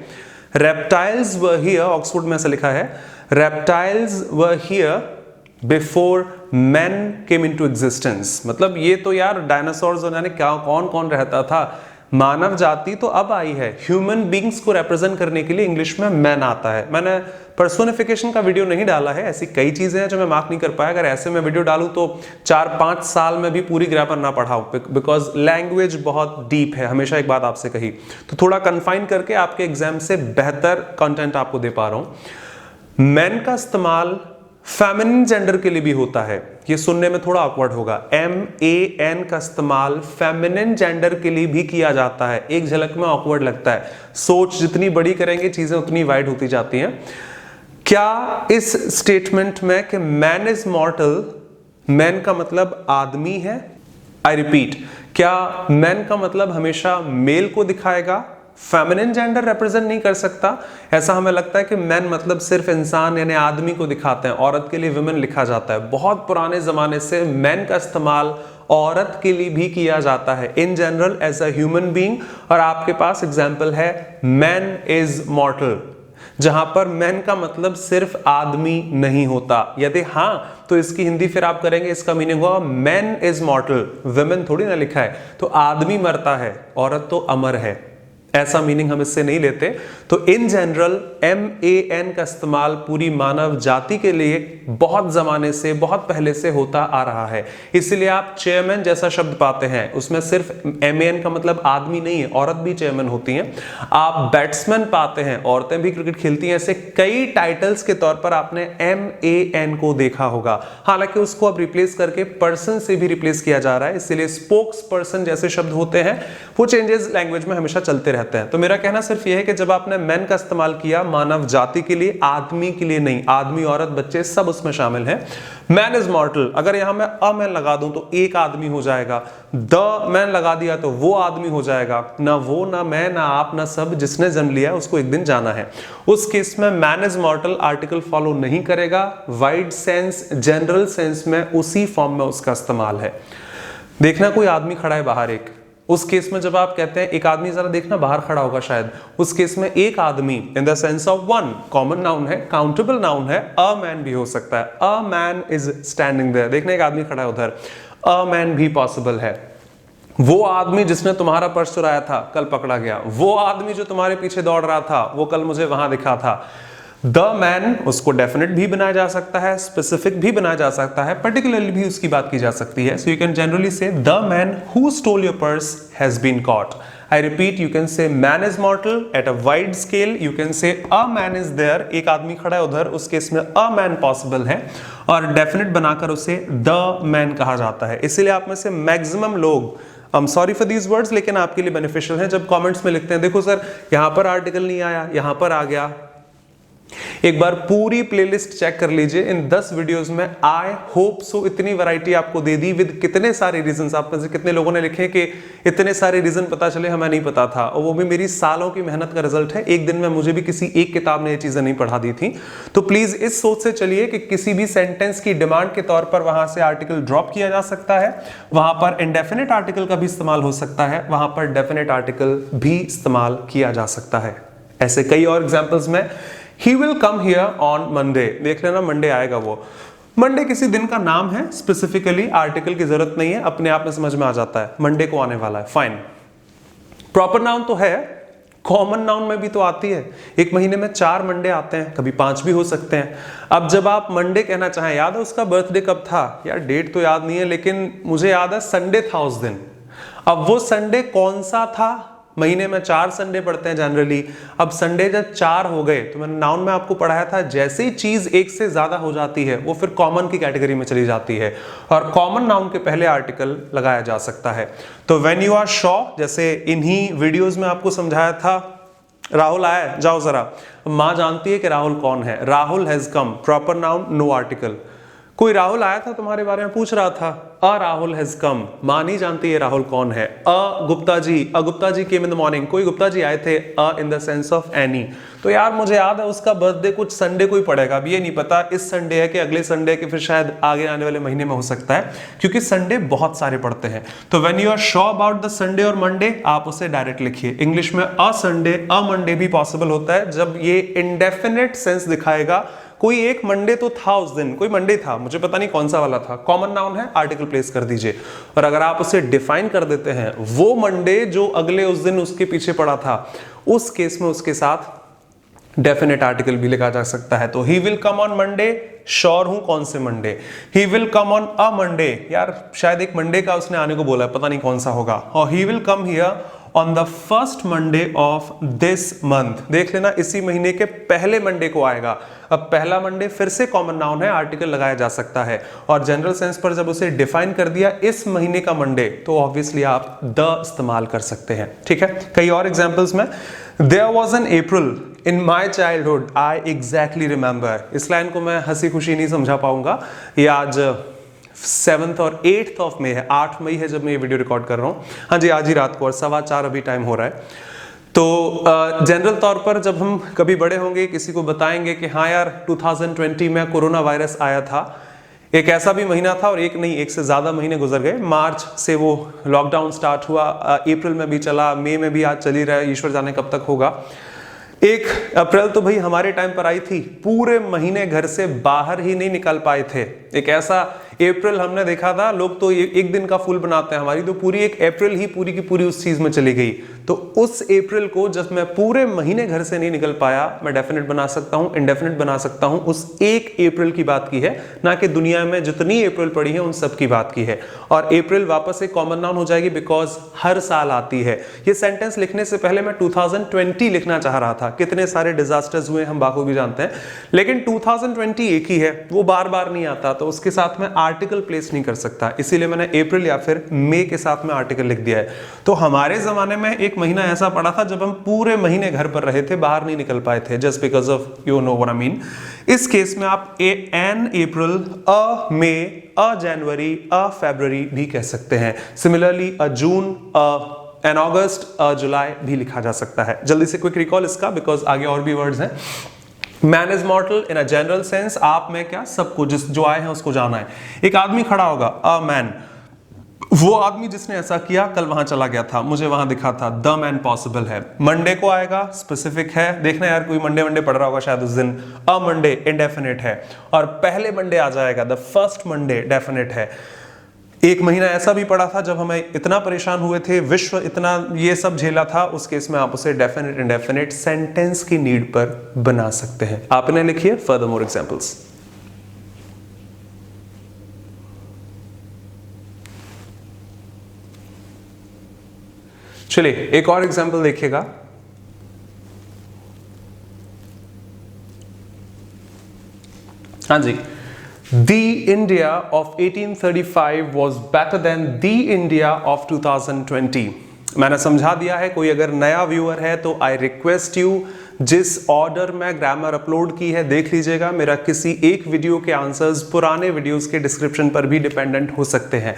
रेप्टाइल्स वर हियर, ऑक्सफोर्ड में ऐसा लिखा है, reptiles were here before man came into existence. मतलब ये तो यार डायनासोर्स और जाने क्या कौन कौन रहता था, मानव जाति तो अब आई है. ह्यूमन बींग्स को रिप्रेजेंट करने के लिए इंग्लिश में मैन आता है. मैंने पर्सोनिफिकेशन का वीडियो नहीं डाला है, ऐसी कई चीजें हैं जो मैं मार्क नहीं कर पाया. अगर ऐसे में वीडियो डालूं तो 4-5 साल में भी पूरी ग्रामर ना पढ़ाऊं, बिकॉज लैंग्वेज बहुत डीप है. हमेशा एक बात आपसे कही, तो थोड़ा कन्फाइन करके आपके एग्जाम से बेहतर कंटेंट आपको दे पा रहा हूं. मैन का इस्तेमाल फेमिनिन जेंडर के लिए भी होता है, ये सुनने में थोड़ा ऑकवर्ड होगा। MAN का इस्तेमाल फेमिनिन जेंडर के लिए भी किया जाता है। एक झलक में ऑकवर्ड लगता है, सोच जितनी बड़ी करेंगे चीजें उतनी वाइड होती जाती हैं। क्या इस स्टेटमेंट में कि मैन इज मॉर्टल, मैन का मतलब आदमी है? आई रिपीट, क्या मैन का मतलब हमेशा मेल को दिखाएगा? फेमिनिन जेंडर रिप्रेजेंट नहीं कर सकता। ऐसा हमें लगता है कि मैन मतलब सिर्फ इंसान यानी आदमी को दिखाते हैं, औरत के लिए विमेन लिखा जाता है। बहुत पुराने जमाने से मैन का इस्तेमाल औरत के लिए भी किया जाता है, in general as a human being. और आपके पास एग्जाम्पल है मैन इज मॉर्टल, जहां पर मैन का मतलब सिर्फ आदमी नहीं होता। यदि हाँ तो इसकी हिंदी फिर आप करेंगे, इसका मीनिंग होगा मैन इज मॉर्टल, विमेन थोड़ी ना लिखा है, तो आदमी मरता है, औरत तो अमर है, ऐसा मीनिंग हम इससे नहीं लेते। तो इन जनरल MAN का इस्तेमाल पूरी मानव जाति के लिए बहुत जमाने से, बहुत पहले से होता आ रहा है। इसलिए आप चेयरमैन जैसा शब्द पाते हैं, उसमें सिर्फ MAN का मतलब आदमी नहीं है, औरत भी चेयरमैन होती हैं। आप बैट्समैन पाते हैं, औरतें भी क्रिकेट खेलती हैं। ऐसे कई टाइटल्स के तौर पर आपने MAN को देखा होगा। हालांकि उसको अब रिप्लेस करके पर्सन से भी रिप्लेस किया जा रहा है, इसलिए स्पोक्स पर्सन जैसे शब्द होते हैं वो चेंजेस लैंग्वेज में हमेशा चलते रहते हैं। तो मेरा कहना सिर्फ यह है कि जब आपने मैन का इस्तेमाल किया मानव जाति के लिए, आदमी के लिए नहीं, आदमी औरत बच्चे सब उसमें शामिल हैं। मैन इज मॉर्टल, अगर यहां मैं अ मैन लगा दूं तो एक आदमी हो जाएगा, द मैन लगा दिया तो वो आदमी हो जाएगा। ना वो, ना मैं, ना आप, ना सब, जिसने जन्म लिया उसको एक दिन जाना है। उस केस में मैन इज मॉर्टल आर्टिकल फॉलो नहीं करेगा। वाइड सेंस, जनरल सेंस में उसी फॉर्म में उसका इस्तेमाल है। देखना कोई आदमी खड़ा है बाहर, एक उस केस में जब आप कहते हैं एक आदमी, जरा देखना बाहर खड़ा होगा शायद, उस केस में एक आदमी in the sense of one common noun है, काउंटेबल नाउन है, अ मैन भी हो सकता है। A man is standing there, देखना एक आदमी खड़ा है उधर, अ मैन भी पॉसिबल है। वो आदमी जिसने तुम्हारा पर्स चुराया था कल पकड़ा गया, वो आदमी जो तुम्हारे पीछे दौड़ रहा था वो कल मुझे वहां दिखा था। द मैन, उसको डेफिनेट भी बनाया जा सकता है, स्पेसिफिक भी बनाया जा सकता है, पर्टिकुलरली भी उसकी बात की जा सकती है। So you can generally say the man who stole your purse has been caught. I repeat, you can say man is mortal at a wide scale. You can say a man is there, एक आदमी खड़ा है उधर, उस केस में a man possible है और डेफिनेट बनाकर उसे the man कहा जाता है। इसीलिए आप में से मैक्सिमम लोग, आई am sorry for these words, लेकिन आपके लिए बेनिफिशियल है, जब कमेंट्स में लिखते हैं देखो सर यहां पर आर्टिकल नहीं आया, यहां पर आ गया। एक बार पूरी प्लेलिस्ट चेक कर लीजिए, इन 10 वीडियोस में आई होप सो इतनी वैरायटी आपको दे दी विद कितने सारे रीजंस। आप में से कितने लोगों ने लिखे कि इतने सारे रीजन पता चले, हमें नहीं पता था, और वो भी मेरी सालों की मेहनत का रिजल्ट है। एक दिन में मुझे भी किसी एक किताब ने ये चीजें नहीं पढ़ा दी थी। तो प्लीज इस सोच से चलिए कि किसी भी सेंटेंस की डिमांड के तौर पर वहां से आर्टिकल ड्रॉप किया जा सकता है, वहां पर इंडेफिनिट आर्टिकल का भी इस्तेमाल हो सकता है, वहां पर डेफिनेट आर्टिकल भी इस्तेमाल किया जा सकता है। ऐसे कई और एग्जाम्पल्स में He will come here on Monday, देख लेना मंडे आएगा। वो मंडे किसी दिन का नाम है, स्पेसिफिकली आर्टिकल की जरूरत नहीं है, अपने आप में समझ में आ जाता है मंडे को आने वाला है, फाइन। प्रॉपर नाउन तो है, कॉमन नाउन में भी तो आती है। एक महीने में 4 मंडे आते हैं, कभी 5 भी हो सकते हैं। अब जब आप मंडे कहना चाहें, याद है उसका बर्थडे कब था? यार डेट तो याद नहीं है, लेकिन मुझे याद है संडे था उस दिन। अब वो संडे कौन सा था? महीने में 4 संडे पड़ते हैं जनरली। अब संडे जब 4 हो गए, तो मैंने नाउन में आपको पढ़ाया था, जैसे ही चीज एक से ज्यादा हो जाती है वो फिर कॉमन की कैटेगरी में चली जाती है, और कॉमन नाउन के पहले आर्टिकल लगाया जा सकता है। तो व्हेन यू आर शो, जैसे इन्हीं वीडियोस में आपको समझाया था, राहुल आया, जाओ जरा, माँ जानती है कि राहुल कौन है, Rahul has come, proper noun, no article. कोई राहुल आया था तुम्हारे बारे में पूछ रहा था, अ राहुल हैज कम, मां नहीं जानती है राहुल कौन है। A Gupta ji came in the morning, कोई गुप्ता जी आए थे, a in the sense of any. तो यार मुझे याद है उसका बर्थडे कुछ संडे को ही पड़ेगा, अब ये नहीं पता इस संडे है कि अगले संडे के, फिर शायद आगे आने वाले महीने में हो सकता है, क्योंकि संडे बहुत सारे पड़ते हैं। तो when you are sure about the Sunday और मंडे, आप उसे डायरेक्ट लिखिए। इंग्लिश में अ संडे, अ मंडे भी पॉसिबल होता है जब ये इंडेफिनेट सेंस दिखाएगा। कोई एक मंडे तो था उस दिन, कोई मंडे था, मुझे पता नहीं कौन सा वाला था, कॉमन नाउन है, आर्टिकल प्लेस कर दीजिए। और अगर आप उसे डिफाइन कर देते हैं, वो मंडे जो अगले उस दिन उसके पीछे पड़ा था, उस केस में उसके साथ डेफिनेट आर्टिकल भी लिखा जा सकता है। तो he will come on Monday, sure हूं कौन से Monday. He will come on a Monday, यार शायद एक मंडे का उसने आने को बोला है, पता नहीं कौन सा होगा। और he will come here on the first Monday of this month. देख लेना, इसी महीने के पहले मंडे को आएगा। अब पहला मंडे फिर से कॉमन नाउन है, आर्टिकल लगाया जा सकता है। और जनरल सेंस पर जब उसे डिफाइन कर दिया इस महीने का मंडे, तो ऑब्वियसली आप द इस्तेमाल कर सकते हैं। ठीक है, कई और एग्जांपल्स में, there was an April in my childhood I exactly remember. इस लाइन को मैं हंसी खुशी नहीं समझा पाऊंगा। ये आज 7th और 8th ऑफ मई है, 8 मई है जब मैं ये वीडियो रिकॉर्ड कर रहा हूँ। हाँ जी, आज ही रात को, और 4:15 अभी टाइम हो रहा है। तो जनरल तौर पर जब हम कभी बड़े होंगे, किसी को बताएंगे कि हाँ यार 2020 में कोरोना वायरस आया था, एक ऐसा भी महीना था, और एक नहीं, एक से ज्यादा महीने गुजर गए। मार्च से वो लॉकडाउन स्टार्ट हुआ, अप्रैल में भी चला, मई में भी आज चल ही रहा है, ईश्वर जाने कब तक होगा। 1 अप्रैल तो भाई हमारे टाइम पर आई थी, पूरे महीने घर से बाहर ही नहीं निकल पाए थे। एक ऐसा अप्रैल हमने देखा था, लोग तो एक दिन का फुल बनाते हैं, हमारी तो पूरी एक अप्रैल ही पूरी की पूरी उस चीज में चली गई। तो उस अप्रैल को जब मैं पूरे महीने घर से नहीं निकल पाया, मैं डेफिनेट बना सकता हूं, इंडेफिनेट बना सकता हूं, उस 1 अप्रैल की बात की है, ना कि दुनिया में जितनी अप्रैल पड़ी है उन सब की बात की है। और अप्रैल वापस एक कॉमन नाउन हो जाएगी, बिकॉज हर साल आती है। ये सेंटेंस लिखने से पहले मैं 2020 लिखना चाह रहा था, कितने सारे डिजास्टर्स हुए हम बाखूबी जानते हैं, लेकिन 2020 एक ही है, वो बार बार नहीं आता, तो उसके साथ में आर्टिकल प्लेस नहीं कर सकता, इसीलिए मैंने अप्रैल या फिर मई के साथ में आर्टिकल लिख दिया है। तो हमारे जमाने में एक महीना ऐसा पड़ा था जब हम पूरे महीने घर पर रहे थे, बाहर नहीं निकल पाए थे, just because of you know what I mean. इस केस में आप एन अप्रैल, अ मई, अ जनवरी, अ फरवरी भी कह सकते हैं। सिमिलरली अ जून, एन अगस्त, अ जुलाई भी लिखा जा सकता है। जल्दी से क्विक रिकॉल इसका, बिकॉज आगे और भी वर्ड्स हैं। Man is मॉर्टल in a general sense, आप में क्या, सबको, जिस जो आए हैं उसको जाना है। एक आदमी खड़ा होगा, अ मैन, वो आदमी जिसने ऐसा किया कल वहां चला गया था, मुझे वहां दिखा था, द मैन पॉसिबल है। मंडे को आएगा, स्पेसिफिक है, देखना यार कोई मंडे वंडे पढ़ रहा होगा शायद उस दिन, अ मंडे इंडेफिनिट है। और पहले मंडे आ जाएगा, द फर्स्ट मंडे डेफिनेट है। एक महीना ऐसा भी पड़ा था जब हमें इतना परेशान हुए थे, विश्व इतना ये सब झेला था, उस केस में आप उसे डेफिनेट इंडेफिनिट सेंटेंस की नीड पर बना सकते हैं। आपने लिखिए फर्दर मोर एग्जांपल्स। चलिए एक और एग्जांपल देखिएगा। हाँ जी, The India of 1835 was better than the India of 2020। मैंने समझा दिया है, कोई अगर नया व्यूअर है तो आई रिक्वेस्ट यू, जिस ऑर्डर में ग्रामर अपलोड की है देख लीजिएगा। मेरा किसी एक वीडियो के आंसर्स पुराने वीडियोस के डिस्क्रिप्शन पर भी डिपेंडेंट हो सकते हैं,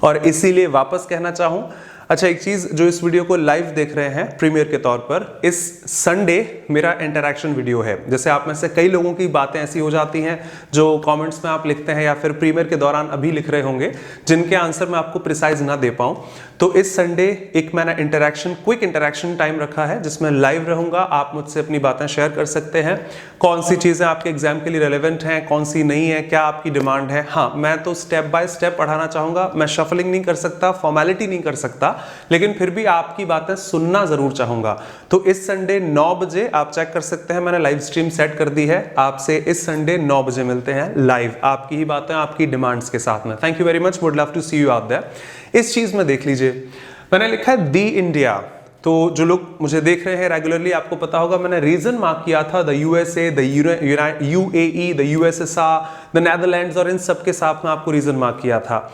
और इसीलिए वापस कहना चाहूं, अच्छा एक चीज, जो इस वीडियो को लाइव देख रहे हैं प्रीमियर के तौर पर, इस संडे मेरा इंटरैक्शन वीडियो है। जैसे आप में से कई लोगों की बातें ऐसी हो जाती हैं जो कमेंट्स में आप लिखते हैं या फिर प्रीमियर के दौरान अभी लिख रहे होंगे, जिनके आंसर मैं आपको प्रिसाइज ना दे पाऊं। तो इस संडे एक मैंने इंटरैक्शन, क्विक इंटरैक्शन टाइम रखा है, जिसमें लाइव रहूंगा, आप मुझसे अपनी बातें शेयर कर सकते हैं, कौन सी चीजें आपके एग्जाम के लिए रेलेवेंट हैं, कौन सी नहीं है, क्या आपकी डिमांड है। हाँ, मैं तो स्टेप बाय स्टेप पढ़ाना चाहूंगा, मैं शफलिंग नहीं कर सकता, फॉर्मेलिटी नहीं कर सकता, लेकिन फिर भी आपकी बातें सुनना जरूर चाहूंगा। तो इस संडे 9 बजे आप चेक कर सकते हैं, मैंने लाइव स्ट्रीम सेट कर दी है। आपसे इस संडे 9 बजे मिलते हैं लाइव, आपकी ही बातें आपकी डिमांड्स के साथ में। Thank you very much, would love to see you out there. इस चीज में देख लीजिए, मैंने लिखा है दी इंडिया। तो जो लोग मुझे देख रहे हैं रेगुलरली, आपको पता होगा मैंने रीजन मार्क किया था, the USA, the UAE, the USSR, the Netherlands, और इन सब के साथ में आपको रीजन मार्क किया था।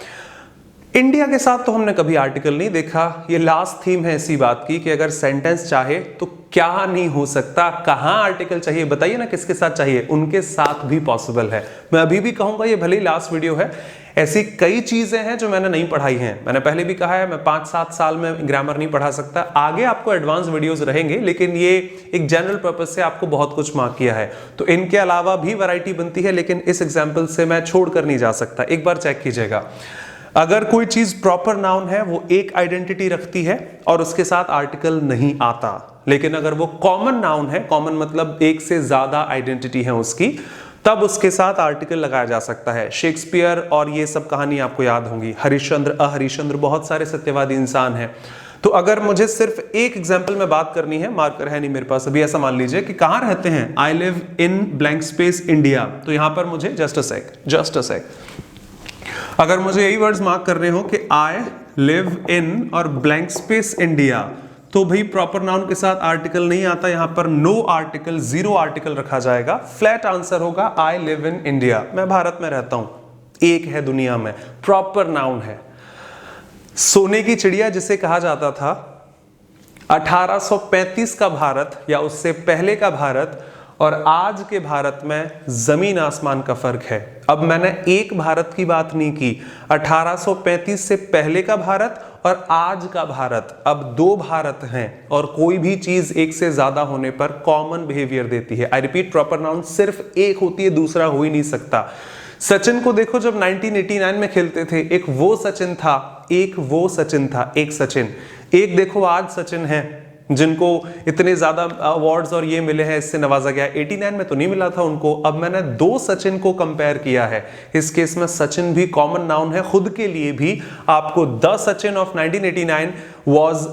इंडिया के साथ तो हमने कभी आर्टिकल नहीं देखा। ये लास्ट थीम है इसी बात की कि अगर सेंटेंस चाहे तो क्या नहीं हो सकता, कहां आर्टिकल चाहिए, बताइए ना किसके साथ चाहिए, उनके साथ भी पॉसिबल है। मैं अभी भी कहूंगा, ये भले ही लास्ट वीडियो है, ऐसी कई चीजें हैं जो मैंने नहीं पढ़ाई हैं। मैंने पहले भी कहा है, मैं 5-7 साल में ग्रामर नहीं पढ़ा सकता, आगे आपको एडवांस वीडियोस रहेंगे, लेकिन ये एक जनरल पर्पस से आपको बहुत कुछ मार्क किया है। तो इनके अलावा भी वैरायटी बनती है, लेकिन इस एग्जाम्पल से मैं छोड़कर नहीं जा सकता। एक बार चेक कीजिएगा, अगर कोई चीज प्रॉपर नाउन है, वो एक आइडेंटिटी रखती है और उसके साथ आर्टिकल नहीं आता। लेकिन अगर वो कॉमन नाउन है, कॉमन मतलब एक से ज्यादा आइडेंटिटी है उसकी, तब उसके साथ आर्टिकल लगाया जा सकता है। शेक्सपियर और ये सब कहानी आपको याद होंगी, हरिश्चंद्र, अहरिश्चंद्र, बहुत सारे सत्यवादी इंसान हैं। तो अगर मुझे सिर्फ एक एग्जाम्पल में बात करनी है, मार्कर है नहीं मेरे पास अभी, ऐसा मान लीजिए कि कहां रहते हैं, I live in blank space India, तो यहां पर मुझे जस्ट अ सेक, अगर मुझे यही वर्ड्स मार्क करने हो कि आई लिव इन और ब्लैंक स्पेस इंडिया, तो भाई प्रॉपर नाउन के साथ आर्टिकल नहीं आता, यहां पर नो आर्टिकल, जीरो आर्टिकल रखा जाएगा। फ्लैट आंसर होगा आई लिव इन इंडिया, मैं भारत में रहता हूं, एक है दुनिया में, प्रॉपर नाउन है। सोने की चिड़िया जिसे कहा जाता था, 1835 का भारत या उससे पहले का भारत और आज के भारत में जमीन आसमान का फर्क है। अब मैंने एक भारत की बात नहीं की, 1835 से पहले का भारत और आज का भारत, अब दो भारत हैं और कोई भी चीज एक से ज्यादा होने पर कॉमन बिहेवियर देती है। आई रिपीट, प्रॉपर नाउन सिर्फ एक होती है, दूसरा हो ही नहीं सकता। सचिन को देखो जब 1989 में खेलते थे, एक वो सचिन था, एक वो सचिन था, एक सचिन। एक देखो आज सचिन है जिनको इतने ज्यादा अवार्ड्स और ये मिले हैं, इससे नवाजा गया। 89 में तो नहीं मिला था उनको। अब मैंने दो सचिन को कंपेयर किया है, इस केस में सचिन भी कॉमन नाउन है। खुद के लिए भी आपको the Sachin of 1989 was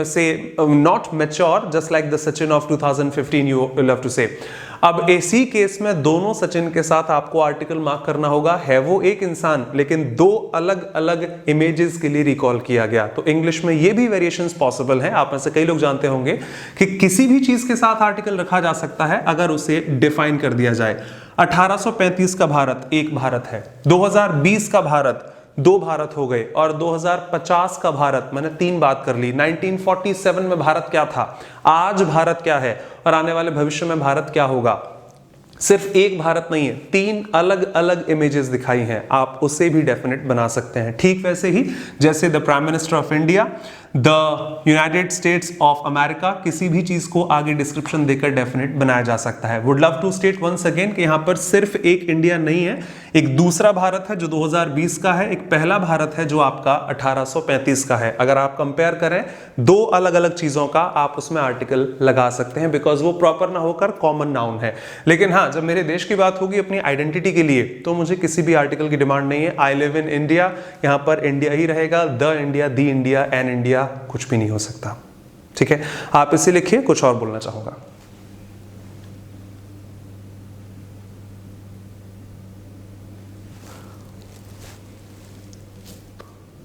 say not mature just like the Sachin of 2015 you will have to say। अब इसी केस में दोनों सचिन के साथ आपको आर्टिकल मार्क करना होगा। है वो एक इंसान लेकिन दो अलग अलग इमेजेस के लिए रिकॉल किया गया। तो इंग्लिश में ये भी वेरिएशंस पॉसिबल हैं। आप में से कई लोग जानते होंगे कि किसी भी चीज के साथ आर्टिकल रखा जा सकता है अगर उसे डिफाइन कर दिया जाए। 1835 का भारत एक भारत है, 2020 का भारत दो भारत हो गए और 2050 का भारत, मैंने तीन बात कर ली। 1947 में भारत क्या था, आज भारत क्या है और आने वाले भविष्य में भारत क्या होगा। सिर्फ एक भारत नहीं है, तीन अलग अलग इमेजेस दिखाई हैं, आप उसे भी डेफिनेट बना सकते हैं। ठीक वैसे ही जैसे the prime minister of India, the United states of America, किसी भी चीज को आगे डिस्क्रिप्शन देकर डेफिनेट बनाया जा सकता है। Would love to state once again कि यहां पर सिर्फ एक इंडिया नहीं है, एक दूसरा भारत है जो 2020 का है, एक पहला भारत है जो आपका 1835 का है। अगर आप कंपेयर करें दो अलग अलग चीजों का, आप उसमें आर्टिकल लगा सकते हैं बिकॉज वो प्रॉपर ना होकर कॉमन नाउन है। लेकिन हाँ, जब मेरे देश की बात होगी अपनी आइडेंटिटी के लिए, तो मुझे किसी भी आर्टिकल की डिमांड नहीं है। आई लिव इन इंडिया, यहां पर इंडिया ही रहेगा, the India, the India, an India कुछ भी नहीं हो सकता। ठीक है, आप इसे लिखिए। कुछ और बोलना चाहूंगा।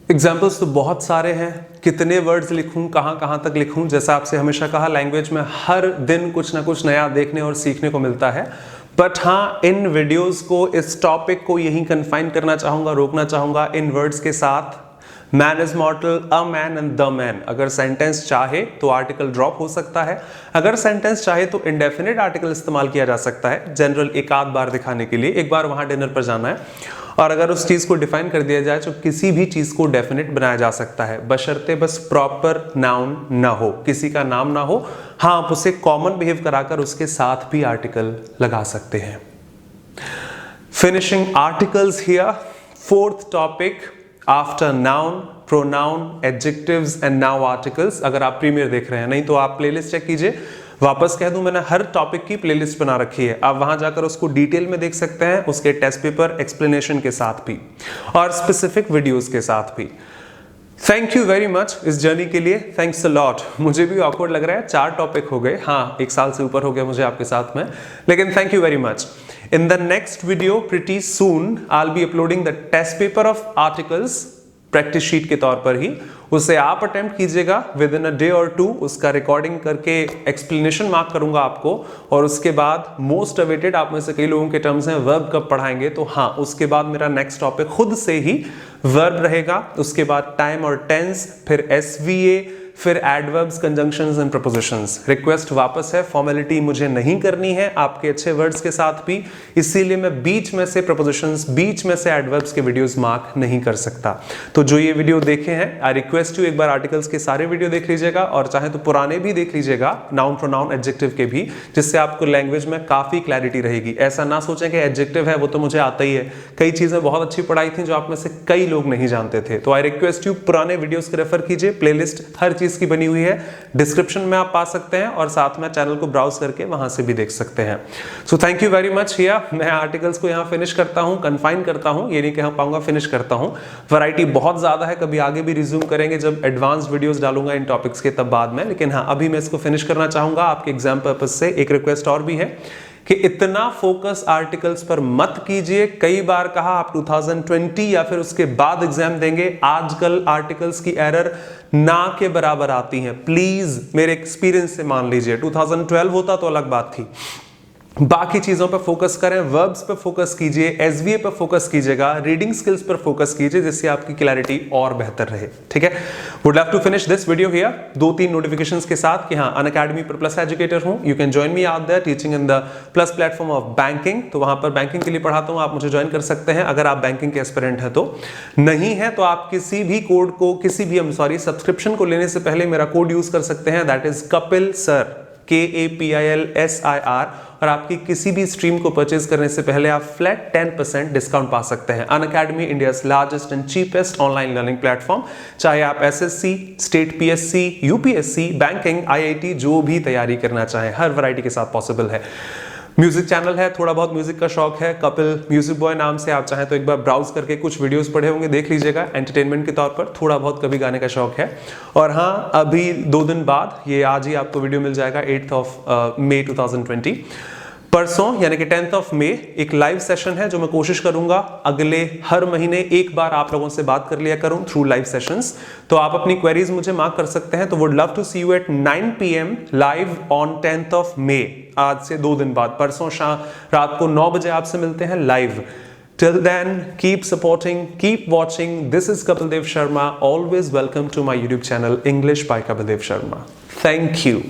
एग्जाम्पल्स तो बहुत सारे हैं, कितने वर्ड्स लिखूं, कहां तक लिखूं। जैसा आपसे हमेशा कहा, लैंग्वेज में हर दिन कुछ ना कुछ नया देखने और सीखने को मिलता है। बट हाँ, इन वीडियोस को, इस टॉपिक को यहीं कन्फाइन करना चाहूंगा, रोकना चाहूंगा इन वर्ड्स के साथ। Man is मॉर्टल, a man and the man. अगर सेंटेंस चाहे तो आर्टिकल ड्रॉप हो सकता है, अगर सेंटेंस चाहे तो इंडेफिनिट आर्टिकल इस्तेमाल किया जा सकता है, जनरल एक आध बार दिखाने के लिए। एक बार वहां डिनर पर जाना है और अगर उस चीज को डिफाइन कर दिया जाए तो किसी भी चीज को डेफिनेट बनाया जा सकता है, बशर्ते बस प्रॉपर नाउन ना हो, किसी का नाम ना हो। हाँ, आप उसे कॉमन बिहेव कराकर उसके साथ भी आर्टिकल लगा सकते हैं। Finishing articles here. Fourth topic after noun, pronoun, adjectives and now articles. अगर आप प्रीमियर देख रहे हैं, नहीं तो आप प्लेलिस्ट चेक कीजिए। वापस कह दूं, मैंने हर टॉपिक की प्लेलिस्ट बना रखी है, आप वहां जाकर उसको डिटेल में देख सकते हैं, उसके टेस्ट पेपर एक्सप्लेनेशन के साथ भी और स्पेसिफिक वीडियोस के साथ भी। थैंक यू वेरी मच इस जर्नी के लिए, थैंक्स अ लॉट। मुझे भी ऑकवर्ड लग रहा है, 4 टॉपिक हो गए। हाँ, 1 साल से ऊपर हो गया मुझे आपके साथ में, लेकिन thank you very much. In the next video pretty soon I'll be uploading the test paper of articles, practice sheet के तौर पर ही। उसे आप अटेम्प्ट कीजिएगा विद इन अ डे और 2, उसका रिकॉर्डिंग करके एक्सप्लेनेशन मार्क करूंगा आपको। और उसके बाद मोस्ट अवेटेड, आप में से कई लोगों के टर्म्स हैं, वर्ब कब पढ़ाएंगे, तो हाँ, उसके बाद मेरा नेक्स्ट टॉपिक खुद से ही वर्ब रहेगा। उसके बाद टाइम और टेंस, फिर SVA, फिर adverbs, conjunctions and propositions. Request वापस है, फॉर्मेलिटी मुझे नहीं करनी है आपके अच्छे वर्ड्स के साथ भी, इसीलिए मैं बीच में से प्रपोजिशंस, बीच में से एडवर्ब्स के वीडियोस मार्क नहीं कर सकता। तो जो ये वीडियो देखे हैं, आई रिक्वेस्ट यू एक बार आर्टिकल्स के सारे वीडियो देख लीजिएगा और चाहे तो पुराने भी देख लीजिएगा, नाउन, प्रोनाउन, एडजेक्टिव के भी, जिससे आपको लैंग्वेज में काफी क्लैरिटी रहेगी। ऐसा ना सोचें कि एडजेक्टिव है वो तो मुझे आता ही है, कई चीजें बहुत अच्छी पढ़ाई थी जो आप में से कई लोग नहीं जानते थे। तो आई रिक्वेस्ट यू पुराने वीडियोस को रेफर कीजिए, प्लेलिस्ट हर चीज की बनी हुई है, डिस्क्रिप्शन में आप पा सकते हैं और साथ में चैनल को ब्राउज करके वहां से भी देख सकते हैं। So thank you very much. Here मैं आर्टिकल्स को यहां फिनिश करता हूं, कन्फाइन करता हूं, ये नहीं कह पाऊंगा, फिनिश करता हूं। वैरायटी बहुत ज्यादा है, कभी आगे भी रिज्यूम करेंगे जब एडवांस वीडियोस डालूंगा इन टॉपिक्स के, तब बाद में। लेकिन हाँ, अभी मैं इसको फिनिश करना चाहूंगा आपके एग्जाम पर्पस से। एक रिक्वेस्ट और भी है कि इतना फोकस आर्टिकल्स पर मत कीजिए। कई बार कहा आप 2020 या फिर उसके बाद एग्जाम देंगे, आजकल आर्टिकल्स की एरर ना के बराबर आती हैं। प्लीज मेरे एक्सपीरियंस से मान लीजिए, 2012 होता तो अलग बात थी। बाकी चीजों पर फोकस करें, वर्ब्स पर फोकस कीजिए, एसवीए पर फोकस कीजिएगा, रीडिंग स्किल्स पर फोकस कीजिए, जिससे आपकी क्लैरिटी और बेहतर रहे। ठीक है, would love to finish this video here 2-3 notifications के साथ कि हाँ, अनअकैडमी पर प्लस एजुकेटर हूं, you can join me out there teaching in the plus platform of banking. तो वहां पर बैंकिंग के लिए पढ़ाता हूं, आप मुझे ज्वाइन कर सकते हैं अगर आप बैंकिंग के एस्पिरेंट हैं। तो नहीं है तो आप किसी भी कोड को, किसी भी सब्सक्रिप्शन को लेने से पहले मेरा कोड यूज कर सकते हैं, that is Kapil sir, KAPILSIR, और आपकी किसी भी स्ट्रीम को परचेज करने से पहले आप फ्लैट 10% डिस्काउंट पा सकते हैं। Unacademy, India's largest and cheapest online learning platform. चाहे आप SSC, state PSC, UPSC, banking, IIT जो भी तैयारी करना चाहें, हर वैरायटी के साथ पॉसिबल है। म्यूजिक चैनल है, थोड़ा बहुत म्यूजिक का शौक है, कपिल म्यूजिक बॉय नाम से आप चाहें तो एक बार ब्राउज करके कुछ वीडियोस पढ़े होंगे, देख लीजिएगा। एंटरटेनमेंट के तौर पर थोड़ा बहुत कभी गाने का शौक है। और हाँ, अभी 2 दिन बाद, ये आज ही आपको वीडियो मिल जाएगा, 8 मई 2020, परसों यानी कि 10 मई, एक लाइव सेशन है जो मैं कोशिश करूंगा अगले हर महीने एक बार आप लोगों से बात कर लिया करूं थ्रू लाइव सेशंस। तो आप अपनी क्वेरीज मुझे मार्क कर सकते हैं। तो would love to see you at 9 PM live on 10 मई, आज से 2 दिन बाद, परसों रात को 9 बजे आपसे मिलते हैं live. Till then, keep supporting, keep watching. This is Kapil Dev Sharma. Always welcome to my YouTube channel, English by Kapil Dev Sharma. Thank you.